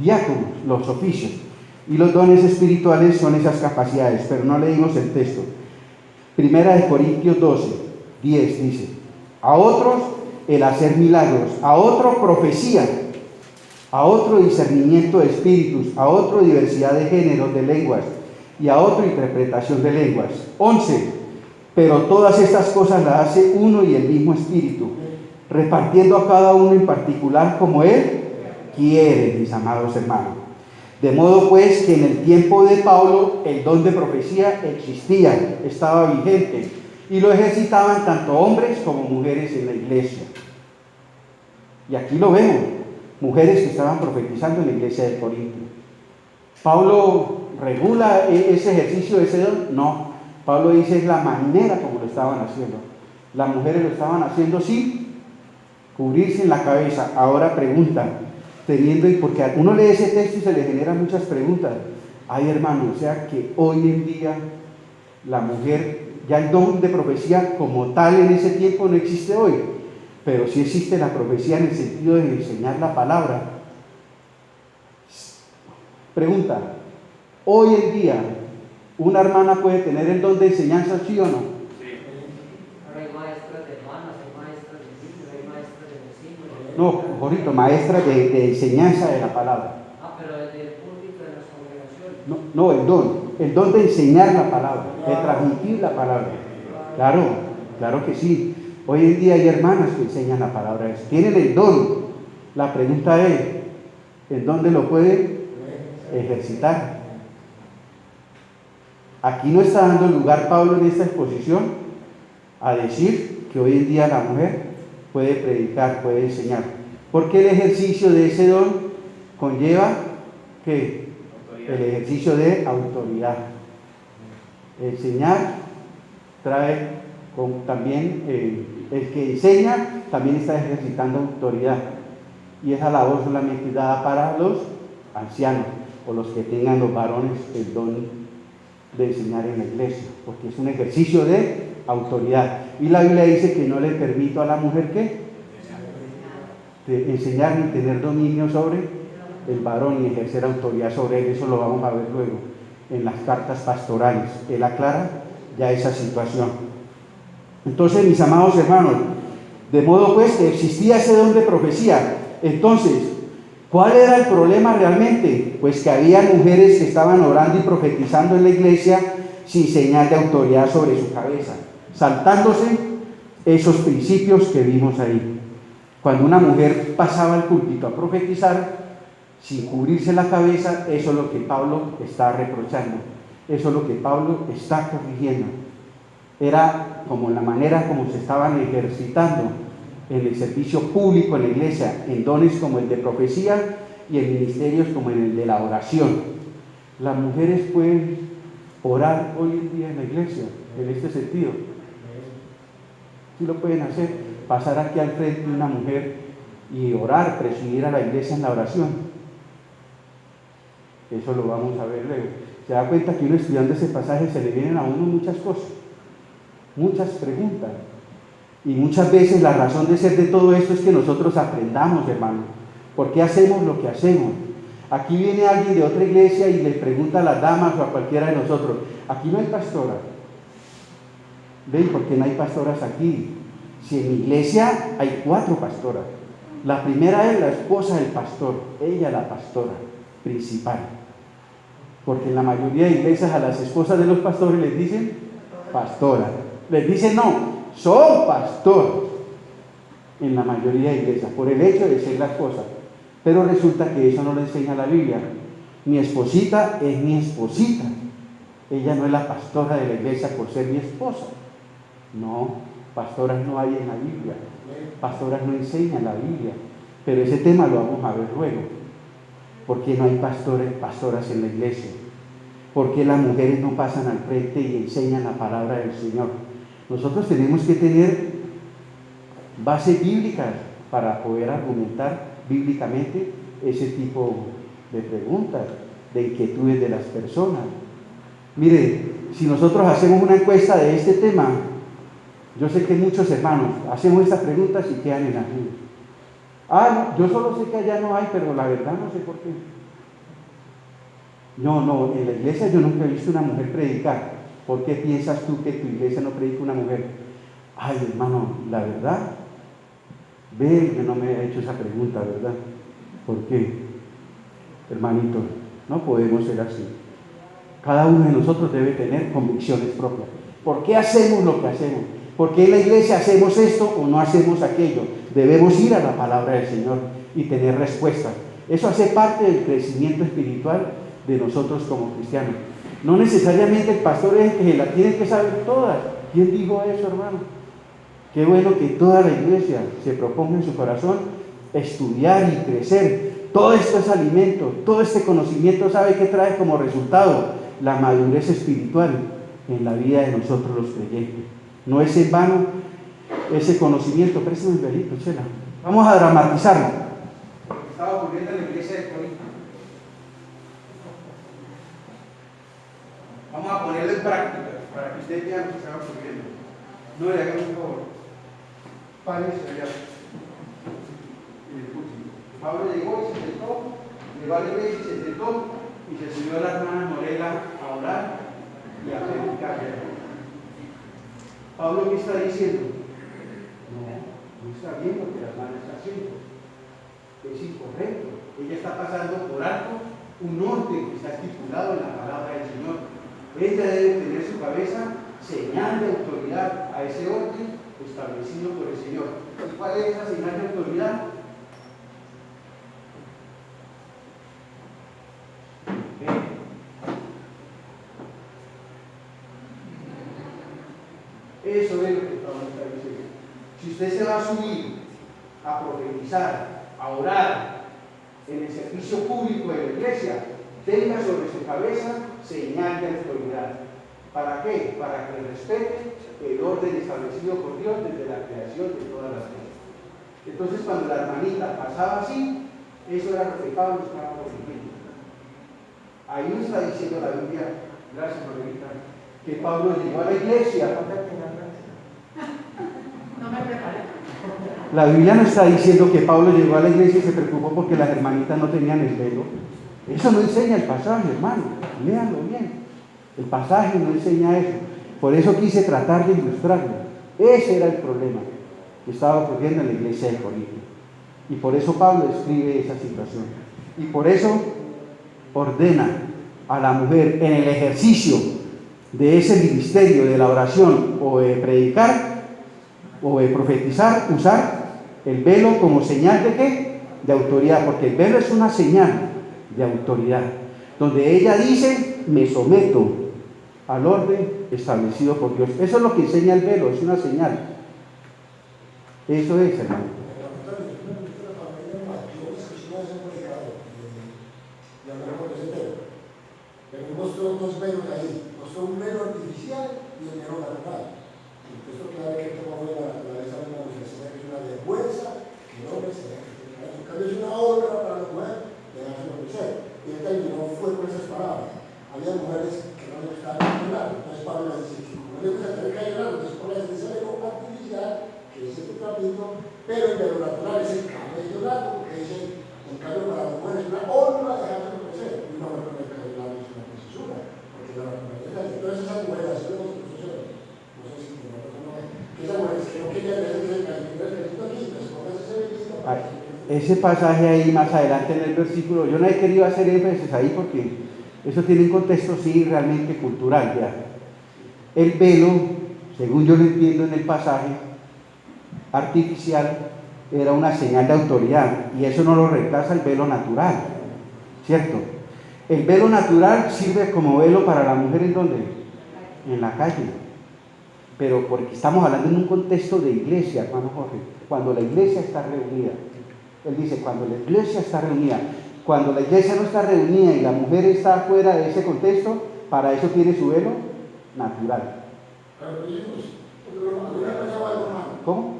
diáconos, los oficios. Y los dones espirituales son esas capacidades, pero no leímos el texto. Primera de Corintios 12, 10 dice, a otros el hacer milagros, a otro profecía, a otro discernimiento de espíritus, a otro diversidad de géneros de lenguas y a otro interpretación de lenguas. 11. Pero todas estas cosas las hace uno y el mismo Espíritu, repartiendo a cada uno en particular como Él quiere, mis amados hermanos. De modo pues que en el tiempo de Pablo el don de profecía existía, estaba vigente, y lo ejercitaban tanto hombres como mujeres en la iglesia. Y aquí lo vemos, mujeres que estaban profetizando en la iglesia de Corinto. ¿Pablo regula ese ejercicio de ese don? No. Pablo dice es la manera como lo estaban haciendo. Las mujeres lo estaban haciendo sin cubrirse en la cabeza. Ahora pregunta, teniendo, y porque a uno lee ese texto y se le generan muchas preguntas. Ay, hermano, o sea que hoy en día la mujer, ya el don de profecía como tal en ese tiempo no existe hoy, pero sí existe la profecía en el sentido de enseñar la palabra. Pregunta, hoy en día, ¿una hermana puede tener el don de enseñanza, sí o no? Ahora hay maestras de hermanas, hay maestras de niños, hay maestras de vecinos. No, Jorito, maestra de enseñanza de la palabra. Pero desde el púlpito de las congregaciones. No, el don de enseñar la palabra, de transmitir la palabra. Claro, claro que sí. Hoy en día hay hermanas que enseñan la palabra, tienen el don. La pregunta es, ¿en dónde lo pueden ejercitar? Aquí no está dando lugar Pablo en esta exposición a decir que hoy en día la mujer puede predicar, puede enseñar, porque el ejercicio de ese don conlleva que el ejercicio de autoridad. Enseñar trae también el que enseña también está ejercitando autoridad, y esa labor solamente es dada para los ancianos o los que tengan los varones el don de enseñar en la iglesia, porque es un ejercicio de autoridad. Y la Biblia dice que no le permito a la mujer que de enseñar ni tener dominio sobre el varón ni ejercer autoridad sobre él. Eso lo vamos a ver luego en las cartas pastorales. Él aclara ya esa situación. Entonces, mis amados hermanos, de modo pues que existía ese don de profecía. Entonces, ¿cuál era el problema realmente? Pues que había mujeres que estaban orando y profetizando en la iglesia sin señal de autoridad sobre su cabeza, saltándose esos principios que vimos ahí. Cuando una mujer pasaba al púlpito a profetizar sin cubrirse la cabeza, eso es lo que Pablo está reprochando, eso es lo que Pablo está corrigiendo. Era como la manera como se estaban ejercitando en el servicio público en la iglesia, en dones como el de profecía y en ministerios como en el de la oración. Las mujeres pueden orar hoy en día en la iglesia, en este sentido. Sí lo pueden hacer, pasar aquí al frente de una mujer y orar, presidir a la iglesia en la oración. Eso lo vamos a ver luego. Se da cuenta que uno estudiando ese pasaje se le vienen a uno muchas cosas, muchas preguntas. Y muchas veces la razón de ser de todo esto es que nosotros aprendamos, hermano. ¿Por qué hacemos lo que hacemos? Aquí viene alguien de otra iglesia y le pregunta a las damas o a cualquiera de nosotros, aquí no hay pastora. ¿Ven por qué no hay pastoras aquí? Si en mi iglesia hay 4 pastoras. La primera es la esposa del pastor, ella la pastora principal. Porque en la mayoría de iglesias a las esposas de los pastores les dicen pastora. Les dicen no, son pastor en la mayoría de iglesias, por el hecho de ser la esposa. Pero resulta que eso no lo enseña la Biblia. Mi esposita es mi esposita. Ella no es la pastora de la iglesia por ser mi esposa. No, pastoras no hay en la Biblia. Pastoras no enseñan la Biblia. Pero ese tema lo vamos a ver luego. ¿Por qué no hay pastores, pastoras en la iglesia? ¿Por qué las mujeres no pasan al frente y enseñan la palabra del Señor? Nosotros tenemos que tener bases bíblicas para poder argumentar bíblicamente ese tipo de preguntas, de inquietudes de las personas. Mire, si nosotros hacemos una encuesta de este tema, yo sé que muchos hermanos hacemos estas preguntas y quedan en las nubes. No, yo solo sé que allá no hay, pero la verdad no sé por qué. No, en la iglesia yo nunca he visto una mujer predicar. ¿Por qué piensas tú que tu iglesia no predica una mujer? Ay, hermano, la verdad, ve que no me ha hecho esa pregunta, ¿verdad? ¿Por qué? Hermanito, no podemos ser así. Cada uno de nosotros debe tener convicciones propias. ¿Por qué hacemos lo que hacemos? ¿Por qué en la iglesia hacemos esto o no hacemos aquello? Debemos ir a la palabra del Señor y tener respuestas. Eso hace parte del crecimiento espiritual de nosotros como cristianos. No necesariamente el pastor es el que la tiene que saber todas. ¿Quién dijo eso, hermano? Qué bueno que toda la iglesia se proponga en su corazón estudiar y crecer. Todo esto es alimento, todo este conocimiento, ¿sabe qué trae como resultado? La madurez espiritual. en la vida de nosotros los creyentes. No es en vano ese conocimiento. Préstame el velito, Chela. Vamos a dramatizarlo. Lo que estaba ocurriendo en la iglesia de Corinto. Vamos a ponerlo en práctica para que ustedes vean lo que estaba ocurriendo. No le hagan un favor. Párese allá. Pablo llegó y se sentó, llegó a la iglesia y se sentó, y se subió a la hermana Morela a orar y a predicar. Pablo, ¿qué está diciendo? No está bien lo que la hermana está haciendo. Es incorrecto. Ella está pasando por alto un orden que está estipulado en la palabra del Señor. Ella debe tener su cabeza señal de autoridad a ese orden establecido por el Señor. ¿Y cuál es esa señal de autoridad? Eso es lo que Pablo está diciendo. Si usted se va a subir a profetizar, a orar en el servicio público de la iglesia, tenga sobre su cabeza señal de autoridad. ¿Para qué? Para que respete el orden establecido por Dios desde la creación de todas las cosas. Entonces, cuando la hermanita pasaba así, eso era lo que Pablo estaba corrigiendo. Ahí no está diciendo la Biblia, gracias Margarita, que Pablo llegó a la iglesia. No me preparé. La Biblia no está diciendo que Pablo llegó a la iglesia y se preocupó porque las hermanitas no tenían el velo. Eso no enseña el pasaje, hermano. Léanlo bien. El pasaje no enseña eso. Por eso quise tratar de ilustrarlo. Ese era el problema que estaba ocurriendo en la iglesia de Corinto. Y por eso Pablo escribe esa situación. Y por eso ordena a la mujer en el ejercicio de ese ministerio de la oración o de predicar o de profetizar, usar el velo como señal de ¿qué? De autoridad, porque el velo es una señal de autoridad, donde ella dice, me someto al orden establecido por Dios. Eso es lo que enseña el velo, es una señal. Eso es, hermano. Pero mostró dos velos ahí, mostró un velo artificial y el velo natural. Esto claro que toma de la naturaleza de una mujer, que es una vergüenza que el hombre se deje. En cambio es una honra para la mujer dejarse conocer. Y él terminó fue con esas palabras. Había mujeres que no le gustaban llorar, entonces Pablo les dice, no le gusta tener que llorar, entonces Pablo les dice ese velo artificial, que es el trapito, pero el velo natural es el cabello largo, que es en cambio para la mujer es una honra dejarse conocer. Y una mujer con el cabello largo es una preciosura, porque la naturaleza, entonces esas mujeres, así lo no sé si que esas mujeres que no querían ver ese cabello aquí, pues pónganse ese velito para que... Ese pasaje ahí más adelante en el versículo, yo no he querido hacer énfasis ahí porque eso tiene un contexto sí realmente cultural ya. El velo, según yo lo entiendo en el pasaje, artificial, era una señal de autoridad y eso no lo reemplaza el velo natural, ¿cierto? El velo natural sirve como velo para la mujer ¿en dónde? En la calle. Pero porque estamos hablando en un contexto de iglesia, hermano Jorge, cuando la iglesia está reunida. Él dice, cuando la iglesia está reunida, cuando la iglesia no está reunida y la mujer está fuera de ese contexto, para eso tiene su velo natural. ¿Cómo?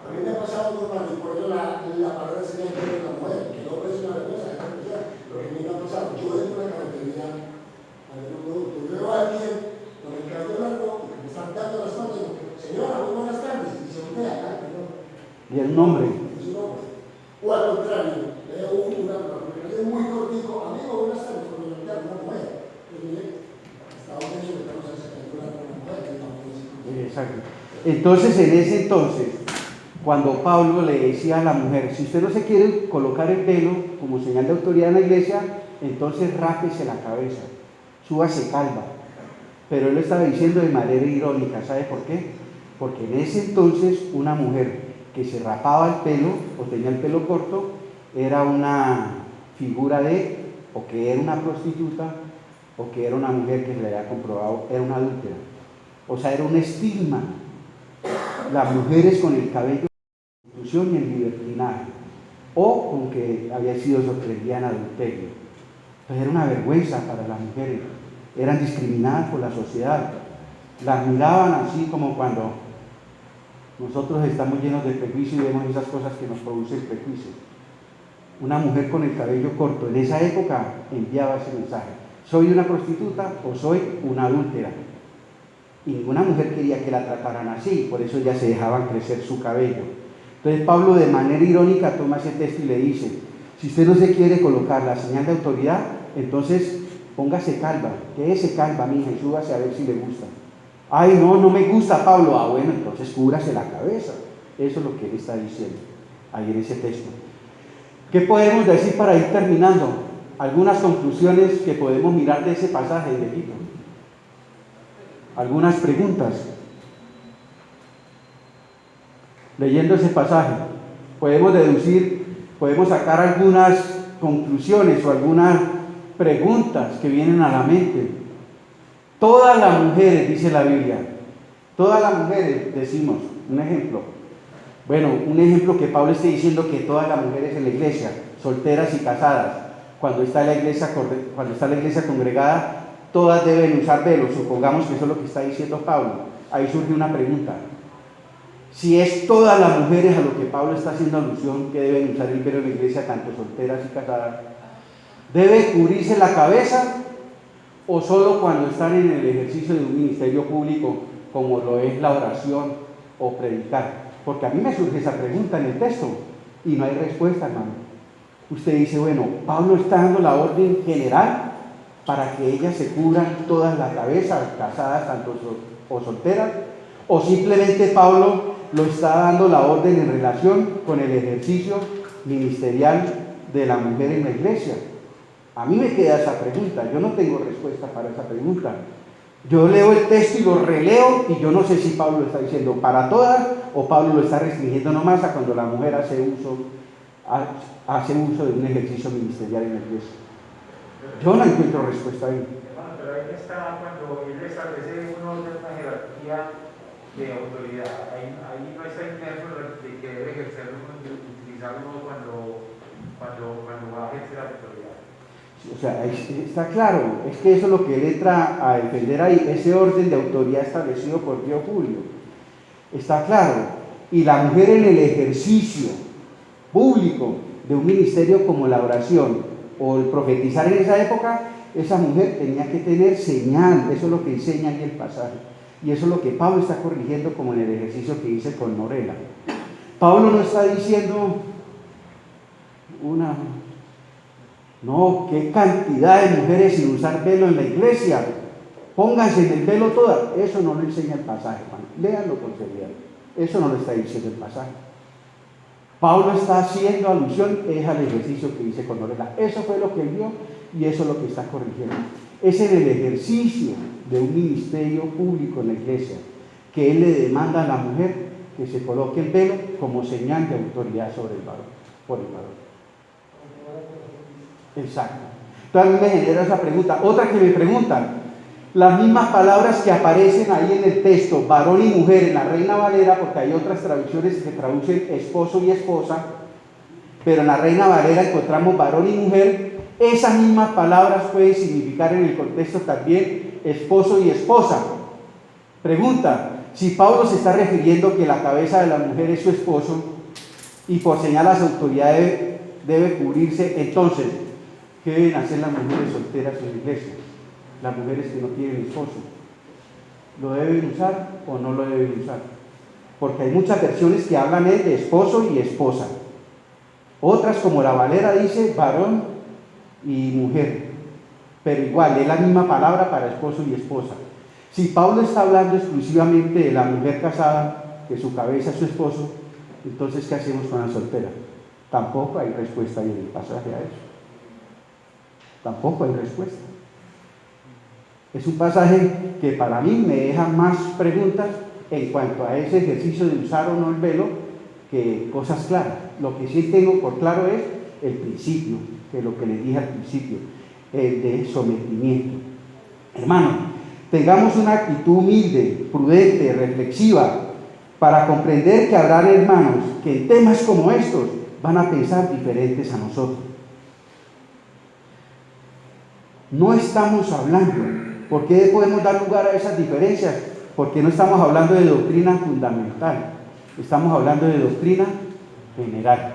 A mí me ha pasado algo, hermano, y por eso la palabra se llama de la mujer, que el hombre es una vergüenza, lo que me ha pasado. Yo entro en la cafetería, a ver un producto, yo veo a alguien con el cabello largo, que me están dando las manos, y digo, señora, muy buenas tardes, y se voltea acá, Y el nombre. es un hombre. O al contrario, veo una es muy cortico, amigo, buenas tardes, con el voltea una mujer. Yo dije, hasta ahora eso me estamos haciendo una mujer, que no puede. Exacto. Entonces, en ese entonces, cuando Pablo le decía a la mujer, si usted no se quiere colocar el velo como señal de autoridad en la iglesia, entonces rápese la cabeza, súbase calva. Pero él lo estaba diciendo de manera irónica, ¿sabe por qué? Porque en ese entonces una mujer que se rapaba el pelo o tenía el pelo corto era una figura de, o que era una prostituta, o que era una mujer que se le había comprobado, era una adúltera. O sea, era un estigma. Las mujeres con el cabello en prostitución y en libertinaje, o con que había sido sorprendida en adulterio. Entonces era una vergüenza para las mujeres. eran discriminadas por la sociedad, las miraban así como cuando nosotros estamos llenos de prejuicio y vemos esas cosas que nos producen prejuicio. Una mujer con el cabello corto en esa época enviaba ese mensaje: soy una prostituta o soy una adúltera. Y ninguna mujer quería que la trataran así, por eso ya se dejaban crecer su cabello. Entonces Pablo, de manera irónica, toma ese texto y le dice: si usted no se quiere colocar la señal de autoridad, entonces póngase calva, quédese calva, mija, y súbase a ver si le gusta. Ay, no, no me gusta, Pablo. Ah, bueno, entonces cúbrase la cabeza. Eso es lo que él está diciendo ahí en ese texto. ¿Qué podemos decir para ir terminando? Algunas conclusiones que podemos mirar de ese pasaje, de Tito. Algunas preguntas. Leyendo ese pasaje, podemos deducir, podemos sacar algunas conclusiones o algunas preguntas que vienen a la mente. Todas las mujeres, dice la Biblia, todas las mujeres, decimos, un ejemplo. Bueno, un ejemplo que Pablo esté diciendo que todas las mujeres en la iglesia, solteras y casadas, cuando está la iglesia congregada, todas deben usar velo. Supongamos que eso es lo que está diciendo Pablo. Ahí surge una pregunta. Si es todas las mujeres a lo que Pablo está haciendo alusión, que deben usar el velo en la iglesia, tanto solteras y casadas, ¿debe cubrirse la cabeza o solo cuando están en el ejercicio de un ministerio público como lo es la oración o predicar? Porque a mí me surge esa pregunta en el texto y no hay respuesta, hermano. Usted dice, bueno, Pablo está dando la orden general para que ellas se cubran todas la cabeza, casadas tanto o solteras, o simplemente Pablo lo está dando la orden en relación con el ejercicio ministerial de la mujer en la iglesia. A mí me queda esa pregunta, yo no tengo respuesta para esa pregunta. Yo leo el texto y lo releo y yo no sé si Pablo lo está diciendo para todas o Pablo lo está restringiendo nomás a cuando la mujer hace uso de un ejercicio ministerial en la iglesia. Yo no encuentro respuesta ahí. Hermano, pero ahí está cuando él establece un orden, una jerarquía de autoridad. Ahí no está inmerso de que debe ejercerlo, utilizarlo cuando va a ejercer la autoridad. O sea, está claro, es que eso es lo que él entra a defender ahí, ese orden de autoridad establecido por Dios Julio. Está claro. Y la mujer en el ejercicio público de un ministerio como la oración o el profetizar en esa época, esa mujer tenía que tener señal. Eso es lo que enseña ahí el pasaje. Y eso es lo que Pablo está corrigiendo como en el ejercicio que hice con Morela. Pablo no está diciendo no, qué cantidad de mujeres sin usar velo en la iglesia. Pónganse en el velo todas. Eso no lo enseña el pasaje, hermano. Léanlo con seriedad. Eso no lo está diciendo el pasaje. Pablo está haciendo alusión al ejercicio que hice con Lorena. Eso fue lo que él vio y eso es lo que está corrigiendo. Es en el ejercicio de un ministerio público en la iglesia que él le demanda a la mujer que se coloque el velo como señal de autoridad sobre el varón, por el varón. Exacto. Entonces a mí me genera esa pregunta. Otra que me preguntan, las mismas palabras que aparecen ahí en el texto, varón y mujer, en la Reina Valera, porque hay otras traducciones que traducen esposo y esposa, pero en la Reina Valera encontramos varón y mujer. Esas mismas palabras pueden significar en el contexto también esposo y esposa. Pregunta, si Pablo se está refiriendo que la cabeza de la mujer es su esposo y por señal a las autoridades debe cubrirse, entonces, ¿qué deben hacer las mujeres solteras en la iglesia? Las mujeres que no tienen esposo, ¿lo deben usar o no lo deben usar? Porque hay muchas versiones que hablan de esposo y esposa. Otras, como la Valera, dice varón y mujer, pero igual es la misma palabra para esposo y esposa. Si Pablo está hablando exclusivamente de la mujer casada, que su cabeza es su esposo, entonces ¿qué hacemos con la soltera? Tampoco hay respuesta ahí en el pasaje a eso. Tampoco hay respuesta. Es un pasaje que para mí me deja más preguntas en cuanto a ese ejercicio de usar o no el velo que cosas claras. Lo que sí tengo por claro es el principio, que lo que les dije al principio, el de sometimiento. Hermano, tengamos una actitud humilde, prudente, reflexiva, para comprender que habrá hermanos que en temas como estos van a pensar diferentes a nosotros. No estamos hablando ¿Por qué podemos dar lugar a esas diferencias? Porque no estamos hablando de doctrina fundamental, estamos hablando de doctrina general.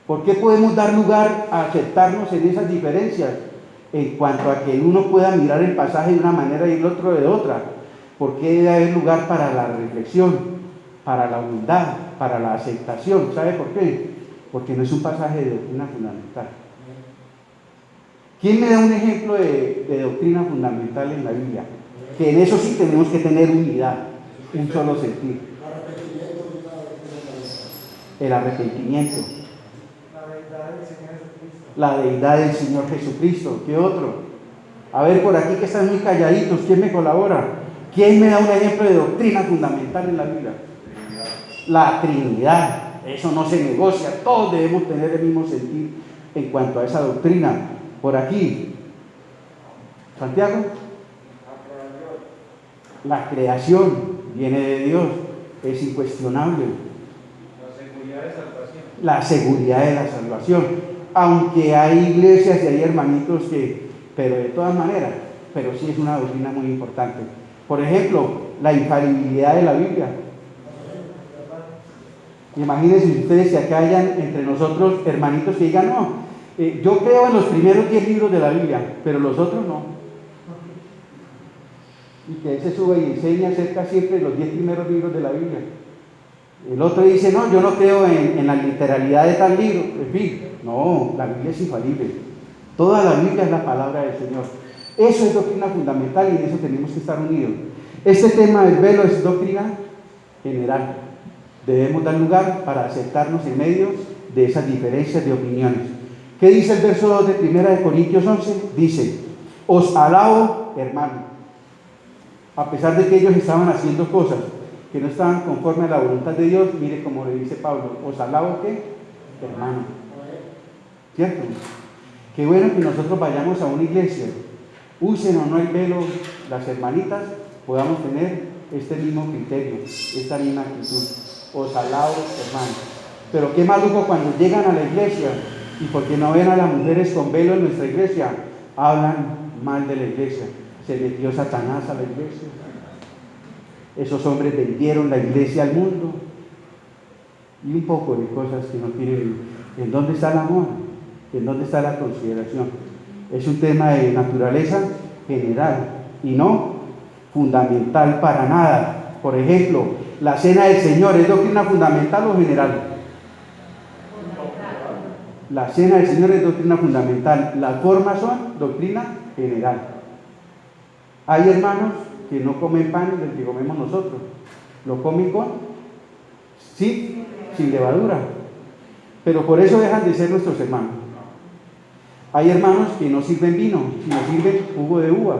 ¿Por qué podemos dar lugar a aceptarnos en esas diferencias? En cuanto a que uno pueda mirar el pasaje de una manera y el otro de otra. ¿Por qué debe haber lugar para la reflexión, para la humildad, para la aceptación? ¿Sabe por qué? Porque no es un pasaje de doctrina fundamental. ¿Quién me da un ejemplo de doctrina fundamental en la Biblia? Que en eso sí tenemos que tener unidad, un solo sentir. El arrepentimiento. La deidad del Señor Jesucristo. ¿Qué otro? A ver, por aquí que están muy calladitos, ¿quién me colabora? ¿Quién me da un ejemplo de doctrina fundamental en la Biblia? La Trinidad. Eso no se negocia, todos debemos tener el mismo sentir en cuanto a esa doctrina. Por aquí, Santiago, la creación viene de Dios, es incuestionable. La seguridad de la salvación. Aunque hay iglesias y hay hermanitos que, pero de todas maneras, pero sí es una doctrina muy importante. Por ejemplo, la infalibilidad de la Biblia. Imagínense ustedes si acá hayan entre nosotros hermanitos que digan, no, yo creo en los primeros 10 libros de la Biblia, pero los otros no. Y que él se sube y enseña acerca siempre de los 10 primeros libros de la Biblia. El otro dice, no, yo no creo en la literalidad de tal libro. En fin, no, la Biblia es infalible. Toda la Biblia es la palabra del Señor. Eso es doctrina fundamental y en eso tenemos que estar unidos. Este tema del velo es doctrina general. Debemos dar lugar para aceptarnos en medio de esas diferencias de opiniones. ¿Qué dice el verso 2 de 1 Corintios 11? Dice, os alabo, hermano. A pesar de que ellos estaban haciendo cosas que no estaban conforme a la voluntad de Dios, mire como le dice Pablo, os alabo, ¿qué? Hermano. ¿Cierto? Qué bueno que nosotros vayamos a una iglesia, usen o no el velo las hermanitas, podamos tener este mismo criterio, esta misma actitud. Os alabo, hermano. Pero qué maluco cuando llegan a la iglesia y porque no ven a las mujeres con velo en nuestra iglesia, hablan mal de la iglesia. Se metió Satanás a la iglesia. Esos hombres vendieron la iglesia al mundo. Y un poco de cosas que no tienen. ¿En dónde está el amor? ¿En dónde está la consideración? Es un tema de naturaleza general y no fundamental para nada. Por ejemplo, la cena del Señor, ¿es doctrina fundamental o general? La cena del Señor es doctrina fundamental. Las formas son doctrina general. Hay hermanos que no comen pan del que comemos nosotros. Lo comen sin levadura. Pero por eso dejan de ser nuestros hermanos. Hay hermanos que no sirven vino, sino sirven jugo de uva.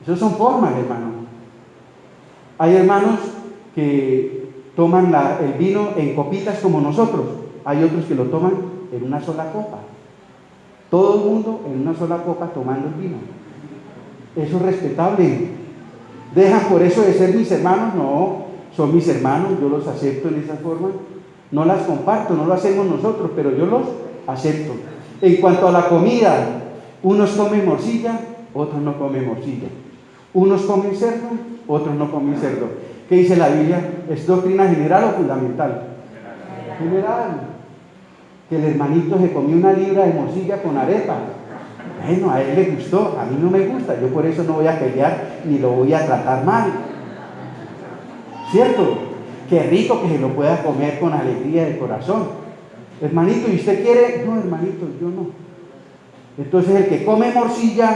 Esas son formas, hermano. Hay hermanos que toman el vino en copitas como nosotros. Hay otros que lo toman en una sola copa. Todo el mundo en una sola copa tomando el vino. Eso es respetable. ¿Dejan por eso de ser mis hermanos? No, son mis hermanos, yo los acepto en esa forma. No las comparto, no lo hacemos nosotros, pero yo los acepto. En cuanto a la comida, unos comen morcilla, otros no comen morcilla. Unos comen cerdo, otros no comen cerdo. ¿Qué dice la Biblia? ¿Es doctrina general o fundamental? General. Que el hermanito se comió una libra de morcilla con arepa. Bueno, a él le gustó, a mí no me gusta, yo por eso no voy a pelear ni lo voy a tratar mal. ¿Cierto? Qué rico que se lo pueda comer con alegría de corazón. Hermanito, ¿y usted quiere? No, hermanito, yo no. Entonces el que come morcilla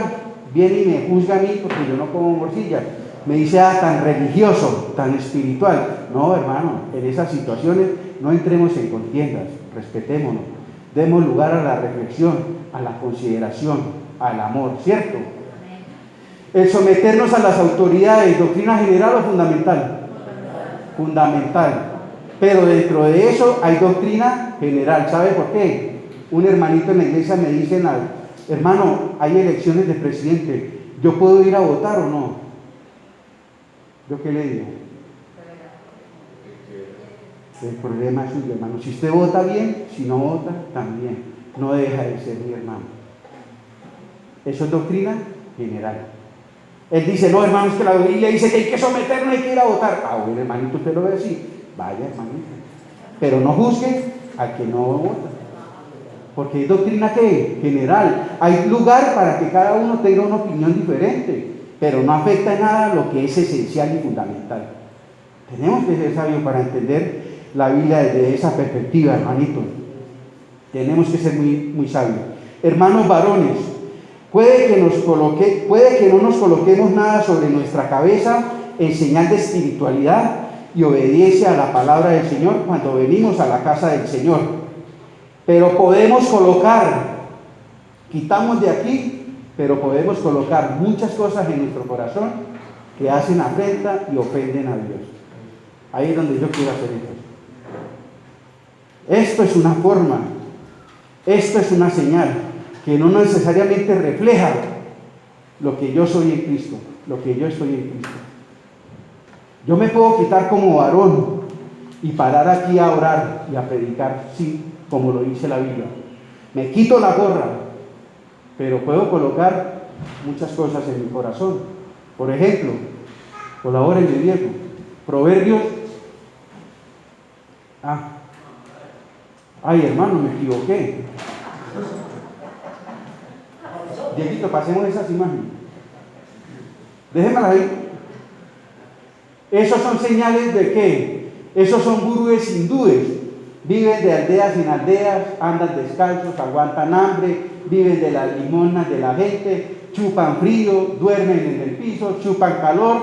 viene y me juzga a mí porque yo no como morcilla. Me dice, tan religioso, tan espiritual. No, hermano, en esas situaciones no entremos en contiendas, respetémonos. Demos lugar a la reflexión, a la consideración, al amor, ¿cierto? El someternos a las autoridades, ¿doctrina general o fundamental? Fundamental. Pero dentro de eso hay doctrina general. ¿Sabe por qué? Un hermanito en la iglesia me dice, hermano, hay elecciones de presidente, ¿yo puedo ir a votar o no? ¿Yo qué le digo? El problema es suyo, hermano. Si usted vota bien, si no vota, también. No deja de ser mi hermano. ¿Eso es doctrina general. Él dice, no, hermanos, que la Biblia dice que hay que someternos, hay que ir a votar. Ah, bueno, hermanito, usted lo ve así. Vaya, hermanito. Pero no juzgue al que no vota. Porque es doctrina que general. Hay lugar para que cada uno tenga una opinión diferente, pero no afecta en nada lo que es esencial y fundamental. Tenemos que ser sabios para entender la Biblia desde esa perspectiva, hermanito. Tenemos que ser muy sabios. Hermanos varones, puede que no nos coloquemos nada sobre nuestra cabeza en señal de espiritualidad y obediencia a la palabra del Señor cuando venimos a la casa del Señor. Pero podemos colocar, quitamos de aquí, pero podemos colocar muchas cosas en nuestro corazón que hacen afrenta y ofenden a Dios. Ahí es donde yo quiero hacer esto. Esto es una forma, esto es una señal que no necesariamente refleja lo que yo soy en Cristo, lo que yo estoy en Cristo. Yo me puedo quitar como varón y parar aquí a orar y a predicar, sí, como lo dice la Biblia. Me quito la gorra, pero puedo colocar muchas cosas en mi corazón. Por ejemplo, colabórenme viejo, Proverbios. Ay, hermano, me equivoqué. Dieguito, pasemos esas imágenes. Déjenmelas ahí. Esos son señales de qué. Esos son gurúes hindúes. Viven de aldeas en aldeas, andan descalzos, aguantan hambre, viven de las limonas de la gente, chupan frío, duermen en el piso, chupan calor,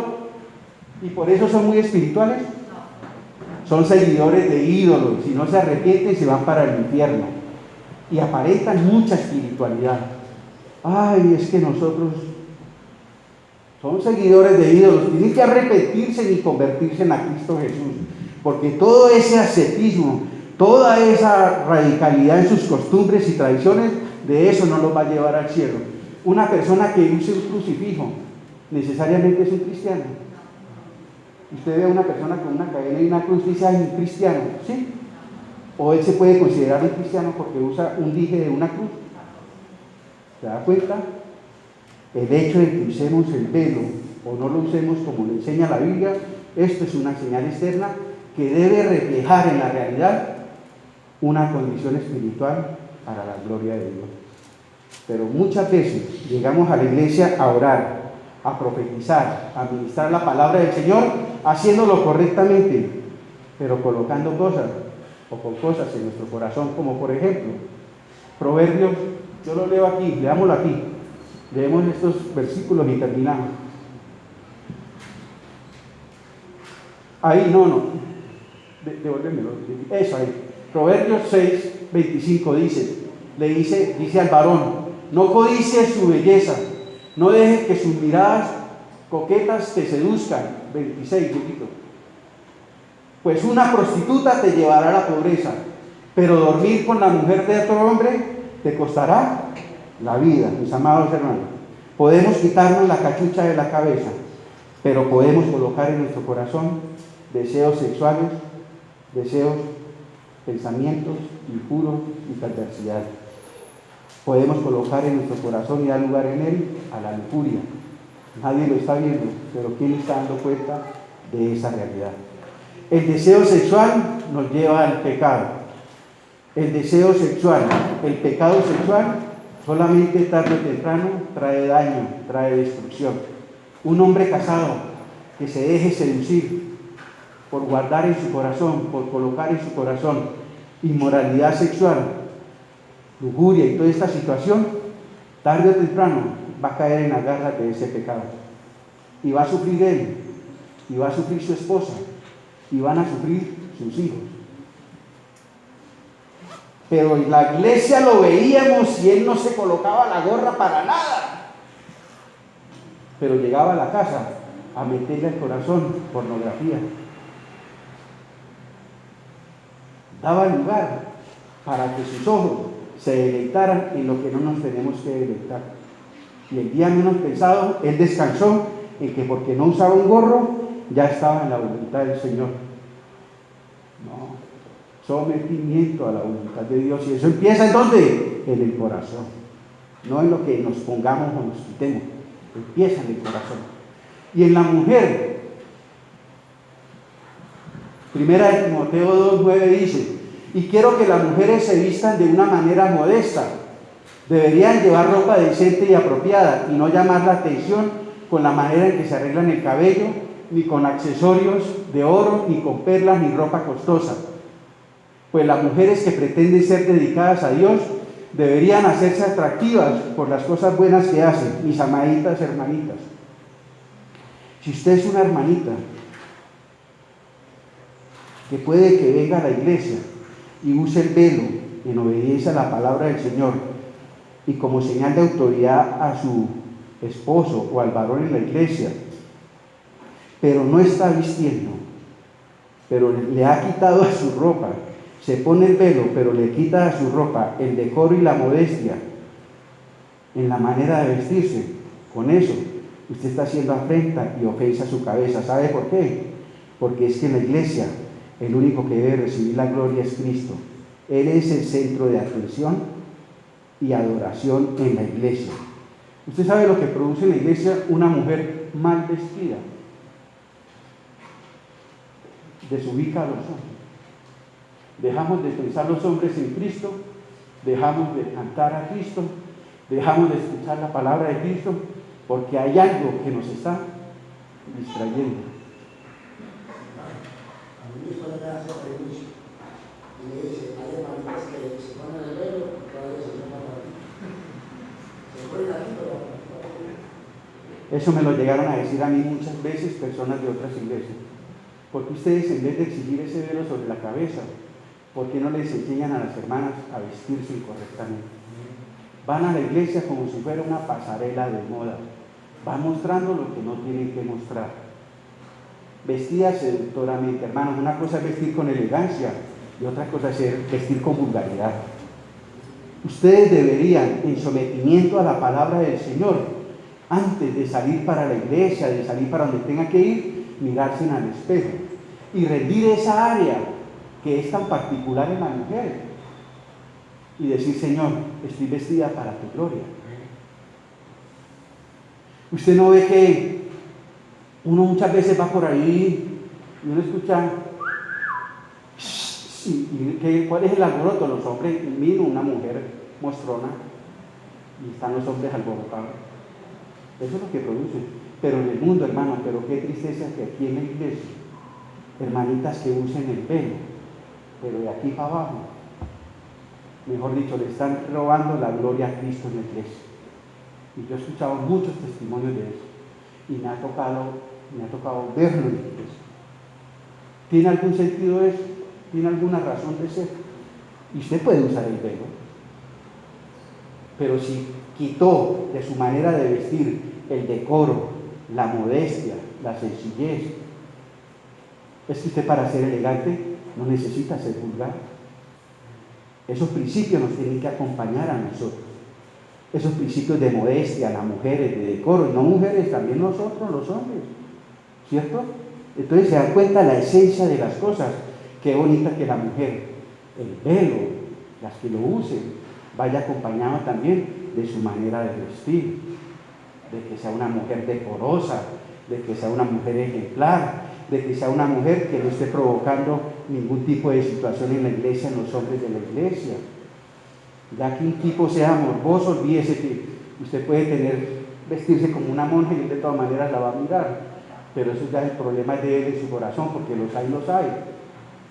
y por eso son muy espirituales. Son seguidores de ídolos, si no se arrepienten se van para el infierno, y aparentan mucha espiritualidad. Ay, es que nosotros son seguidores de ídolos, tienen que arrepentirse y convertirse en a Cristo Jesús, porque todo ese ascetismo, toda esa radicalidad en sus costumbres y tradiciones, de eso no los va a llevar al cielo. Una persona que use un crucifijo necesariamente es un cristiano. Usted ve a una persona con una cadena y una cruz y dice, ay, un cristiano, ¿sí? O él se puede considerar un cristiano porque usa un dije de una cruz. ¿Se da cuenta? El hecho de que usemos el velo o no lo usemos como le enseña la Biblia, esto es una señal externa que debe reflejar en la realidad una condición espiritual para la gloria de Dios. Pero muchas veces llegamos a la iglesia a orar, a profetizar, a ministrar la palabra del Señor, haciéndolo correctamente, pero colocando cosas o con cosas en nuestro corazón, como por ejemplo, Proverbios, yo lo leo aquí, leámoslo aquí, leemos estos versículos y terminamos. Ahí, devuélvemelo, eso ahí. Proverbios 6, 25 dice al varón, no codicies su belleza, no dejes que sus miradas coquetas te seduzcan. 26, poquito. Pues una prostituta te llevará a la pobreza, pero dormir con la mujer de otro hombre te costará la vida. Mis amados hermanos, podemos quitarnos la cachucha de la cabeza, pero podemos colocar en nuestro corazón deseos sexuales, pensamientos impuros y perversidad. Podemos colocar en nuestro corazón y dar lugar en él a la lujuria. Nadie lo está viendo, pero ¿quién está dando cuenta de esa realidad? El deseo sexual nos lleva al pecado. El deseo sexual, el pecado sexual, solamente tarde o temprano trae daño, trae destrucción. Un hombre casado que se deje seducir por guardar en su corazón, por colocar en su corazón inmoralidad sexual, lujuria y toda esta situación, tarde o temprano va a caer en la garra de ese pecado. Y va a sufrir él, y va a sufrir su esposa, y van a sufrir sus hijos. Pero en la iglesia lo veíamos y él no se colocaba la gorra para nada. Pero llegaba a la casa a meterle al corazón pornografía. Daba lugar para que sus ojos se deleitaran en lo que no nos tenemos que deleitar. Y el día menos pensado, él descansó en que porque no usaba un gorro, ya estaba en la voluntad del Señor. No, sometimiento a la voluntad de Dios. Y eso empieza ¿en dónde? En el corazón. No en lo que nos pongamos o nos quitemos. empieza en el corazón. Y en la mujer, Primera de Timoteo 2:9 dice, y quiero que las mujeres se vistan de una manera modesta. Deberían llevar ropa decente y apropiada y no llamar la atención con la manera en que se arreglan el cabello, ni con accesorios de oro, ni con perlas, ni ropa costosa. Pues las mujeres que pretenden ser dedicadas a Dios deberían hacerse atractivas por las cosas buenas que hacen, mis amaditas hermanitas. Si usted es una hermanita que puede que venga a la iglesia y use el velo en obediencia a la palabra del Señor y como señal de autoridad a su esposo o al varón en la iglesia, pero no está vistiendo, pero le ha quitado a su ropa, se pone el velo, pero le quita a su ropa el decoro y la modestia en la manera de vestirse, con eso usted está haciendo afrenta y ofensa a su cabeza. ¿Sabe por qué? Porque es que en la iglesia el único que debe recibir la gloria es Cristo. Él es el centro de atención y adoración en la iglesia. ¿Usted sabe lo que produce en la iglesia una mujer mal vestida? Desubica a los hombres. Dejamos de pensar los hombres en Cristo, dejamos de cantar a Cristo, dejamos de escuchar la palabra de Cristo, porque hay algo que nos está distrayendo. A mí mi esposa me hace prejuicio y me dice, hay hermanitas que se ponen el velo, todavía se ponen aquí. Se ponen aquí, pero Eso me lo llegaron a decir a mí muchas veces personas de otras iglesias. Porque ustedes, en vez de exigir ese velo sobre la cabeza, ¿por qué no les enseñan a las hermanas a vestirse correctamente? Van a la iglesia como si fuera una pasarela de moda. Van mostrando lo que no tienen que mostrar. Vestidas seductoramente, hermanos. Una cosa es vestir con elegancia y otra cosa es vestir con vulgaridad. Ustedes deberían, en sometimiento a la palabra del Señor, antes de salir para la iglesia, de salir para donde tengan que ir, mirarse al espejo y rendir esa área que es tan particular en la mujer y decir, Señor, estoy vestida para tu gloria. Usted no ve que uno muchas veces va por ahí y uno escucha, ¿cuál es el alboroto? Los hombres miran una mujer mostrona y están los hombres alborotados. Eso es lo que produce. Pero en el mundo, hermano, pero qué tristeza que aquí en la iglesia, hermanitas que usen el velo, pero de aquí para abajo, mejor dicho, le están robando la gloria a Cristo en la iglesia. Y yo he escuchado muchos testimonios de eso, y me ha tocado verlo en la iglesia. ¿Tiene algún sentido eso? ¿Tiene alguna razón de ser? Y usted puede usar el velo, pero si quitó de su manera de vestir el decoro, la modestia, la sencillez, es que usted, para ser elegante, no necesita ser vulgar. Esos principios nos tienen que acompañar a nosotros. Esos principios de modestia, las mujeres, de decoro, y no mujeres, también nosotros, los hombres, ¿cierto? Entonces se dan cuenta la esencia de las cosas. Qué bonita que la mujer, el velo, las que lo usen, vaya acompañado también de su manera de vestir, de que sea una mujer decorosa, de que sea una mujer ejemplar, de que sea una mujer que no esté provocando ningún tipo de situación en la iglesia, en los hombres de la iglesia. Ya que un tipo sea morboso, olvídese que usted puede vestirse como una monja y él de todas maneras la va a mirar, pero eso ya es el problema de él en su corazón, porque los hay.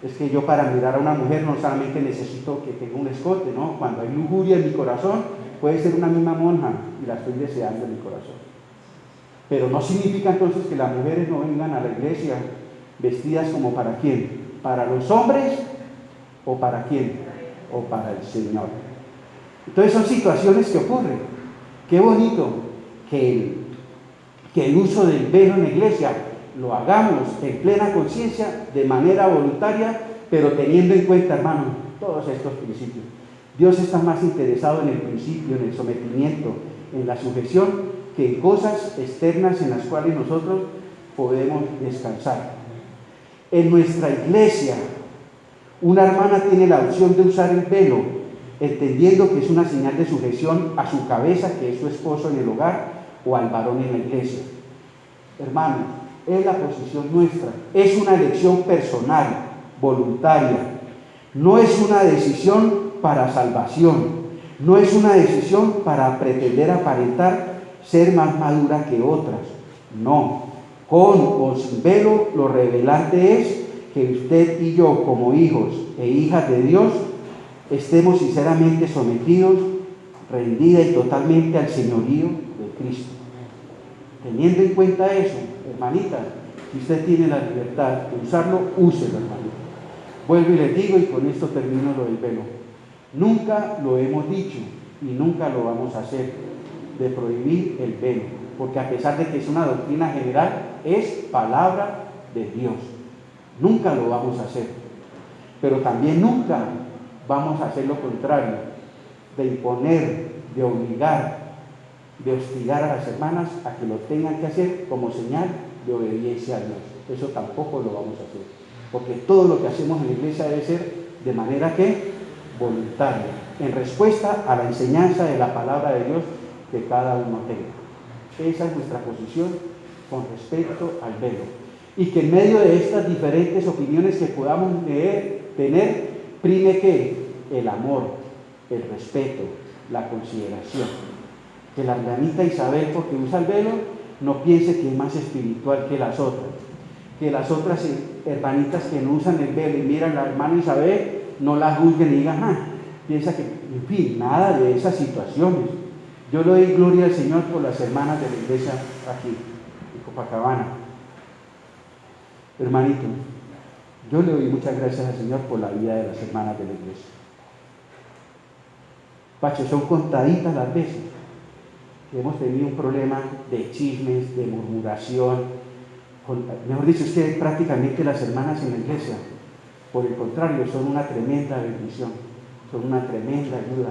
Es que yo, para mirar a una mujer, no solamente necesito que tenga un escote, ¿no? Cuando hay lujuria en mi corazón, puede ser una misma monja y la estoy deseando en mi corazón. Pero no significa entonces que las mujeres no vengan a la iglesia vestidas como ¿para quién? ¿Para los hombres o para quién? O para el Señor. Entonces son situaciones que ocurren. Qué bonito que el uso del velo en la iglesia lo hagamos en plena conciencia, de manera voluntaria, pero teniendo en cuenta, hermano, todos estos principios. Dios está más interesado en el principio, en el sometimiento, en la sujeción, que en cosas externas en las cuales nosotros podemos descansar. En nuestra iglesia, una hermana tiene la opción de usar el velo, entendiendo que es una señal de sujeción a su cabeza, que es su esposo en el hogar, o al varón en la iglesia. Hermanos, es la posición nuestra, es una elección personal, voluntaria, no es una decisión para salvación, no es una decisión para pretender aparentar ser más madura que otras, no, con o sin velo, lo revelante es que usted y yo, como hijos e hijas de Dios, estemos sinceramente sometidos, rendida y totalmente al señorío de Cristo. Teniendo en cuenta eso, hermanita, si usted tiene la libertad de usarlo, úselo, hermanita. Vuelvo y les digo, y con esto termino lo del velo. Nunca lo hemos dicho y nunca lo vamos a hacer, de prohibir el velo, porque a pesar de que es una doctrina general, es palabra de Dios. Nunca lo vamos a hacer, pero también nunca vamos a hacer lo contrario, de imponer, de obligar, de hostigar a las hermanas a que lo tengan que hacer como señal de obediencia a Dios. Eso tampoco lo vamos a hacer, porque todo lo que hacemos en la iglesia debe ser de manera que voluntaria, en respuesta a la enseñanza de la palabra de Dios que cada uno tenga. Esa es nuestra posición con respecto al velo. Y que en medio de estas diferentes opiniones que podamos tener, prime que el amor, el respeto, la consideración. Que la hermanita Isabel, porque usa el velo, no piense que es más espiritual que las otras. Que las otras hermanitas que no usan el velo y miran a la hermana Isabel, no la juzguen y digan, piensa que, en fin, nada de esas situaciones. Yo le doy gloria al Señor por las hermanas de la iglesia aquí, en Copacabana. Hermanito, yo le doy muchas gracias al Señor por la vida de las hermanas de la iglesia. Pacho, son contaditas las veces que hemos tenido un problema de chismes, de murmuración. Mejor dicho, es que prácticamente las hermanas en la iglesia, por el contrario, son una tremenda bendición, son una tremenda ayuda,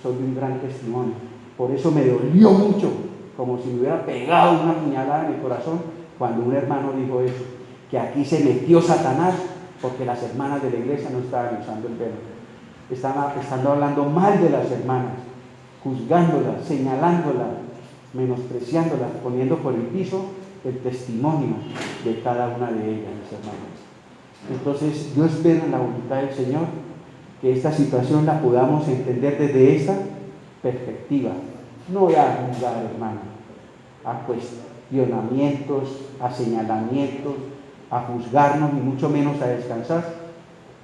son de un gran testimonio. Por eso me dolió mucho, como si me hubiera pegado una puñalada en el corazón, cuando un hermano dijo eso, que aquí se metió Satanás porque las hermanas de la iglesia no estaban usando el velo. Están hablando mal de las hermanas, juzgándolas, señalándolas, menospreciándolas, poniendo por el piso el testimonio de cada una de ellas, mis hermanos. Entonces, yo espero en la voluntad del Señor que esta situación la podamos entender desde esta perspectiva, no a juzgar, hermano, a cuestionamientos, a señalamientos, a juzgarnos, ni mucho menos a descansar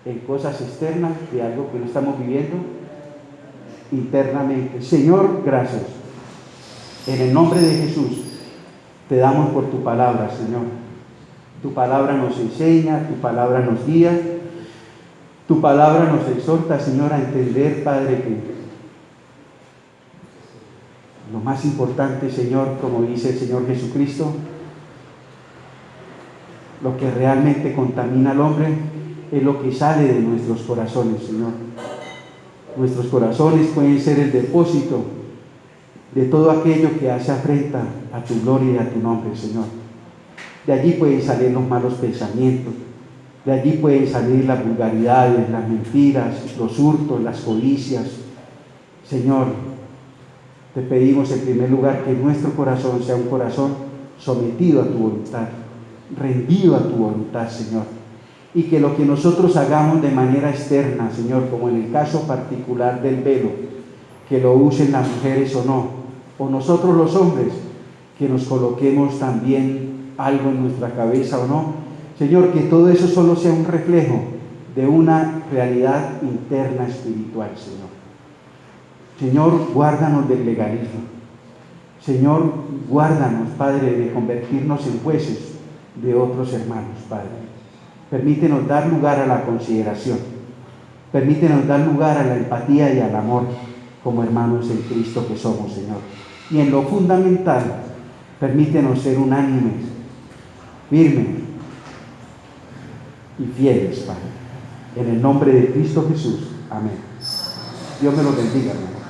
en cosas externas de algo que no estamos viviendo internamente. Señor, gracias. En el nombre de Jesús, te damos por tu palabra, Señor. Tu palabra nos enseña, tu palabra nos guía, tu palabra nos exhorta, Señor, a entender, Padre, que lo más importante, Señor, como dice el Señor Jesucristo, lo que realmente contamina al hombre es lo que sale de nuestros corazones, Señor. Nuestros corazones pueden ser el depósito de todo aquello que hace afrenta a tu gloria y a tu nombre, Señor. De allí pueden salir los malos pensamientos, de allí pueden salir las vulgaridades, las mentiras, los hurtos, las codicias. Señor, te pedimos en primer lugar que nuestro corazón sea un corazón sometido a tu voluntad, rendido a tu voluntad, Señor. Y que lo que nosotros hagamos de manera externa, Señor, como en el caso particular del velo, que lo usen las mujeres o no, o nosotros los hombres, que nos coloquemos también algo en nuestra cabeza o no, Señor, que todo eso solo sea un reflejo de una realidad interna espiritual, Señor. Señor, guárdanos del legalismo. Señor, guárdanos, Padre, de convertirnos en jueces de otros hermanos, Padre. Permítenos dar lugar a la consideración. Permítenos dar lugar a la empatía y al amor como hermanos en Cristo que somos, Señor. Y en lo fundamental, permítenos ser unánimes, firmes y fieles, Padre. En el nombre de Cristo Jesús. Amén. Dios me lo bendiga, hermano.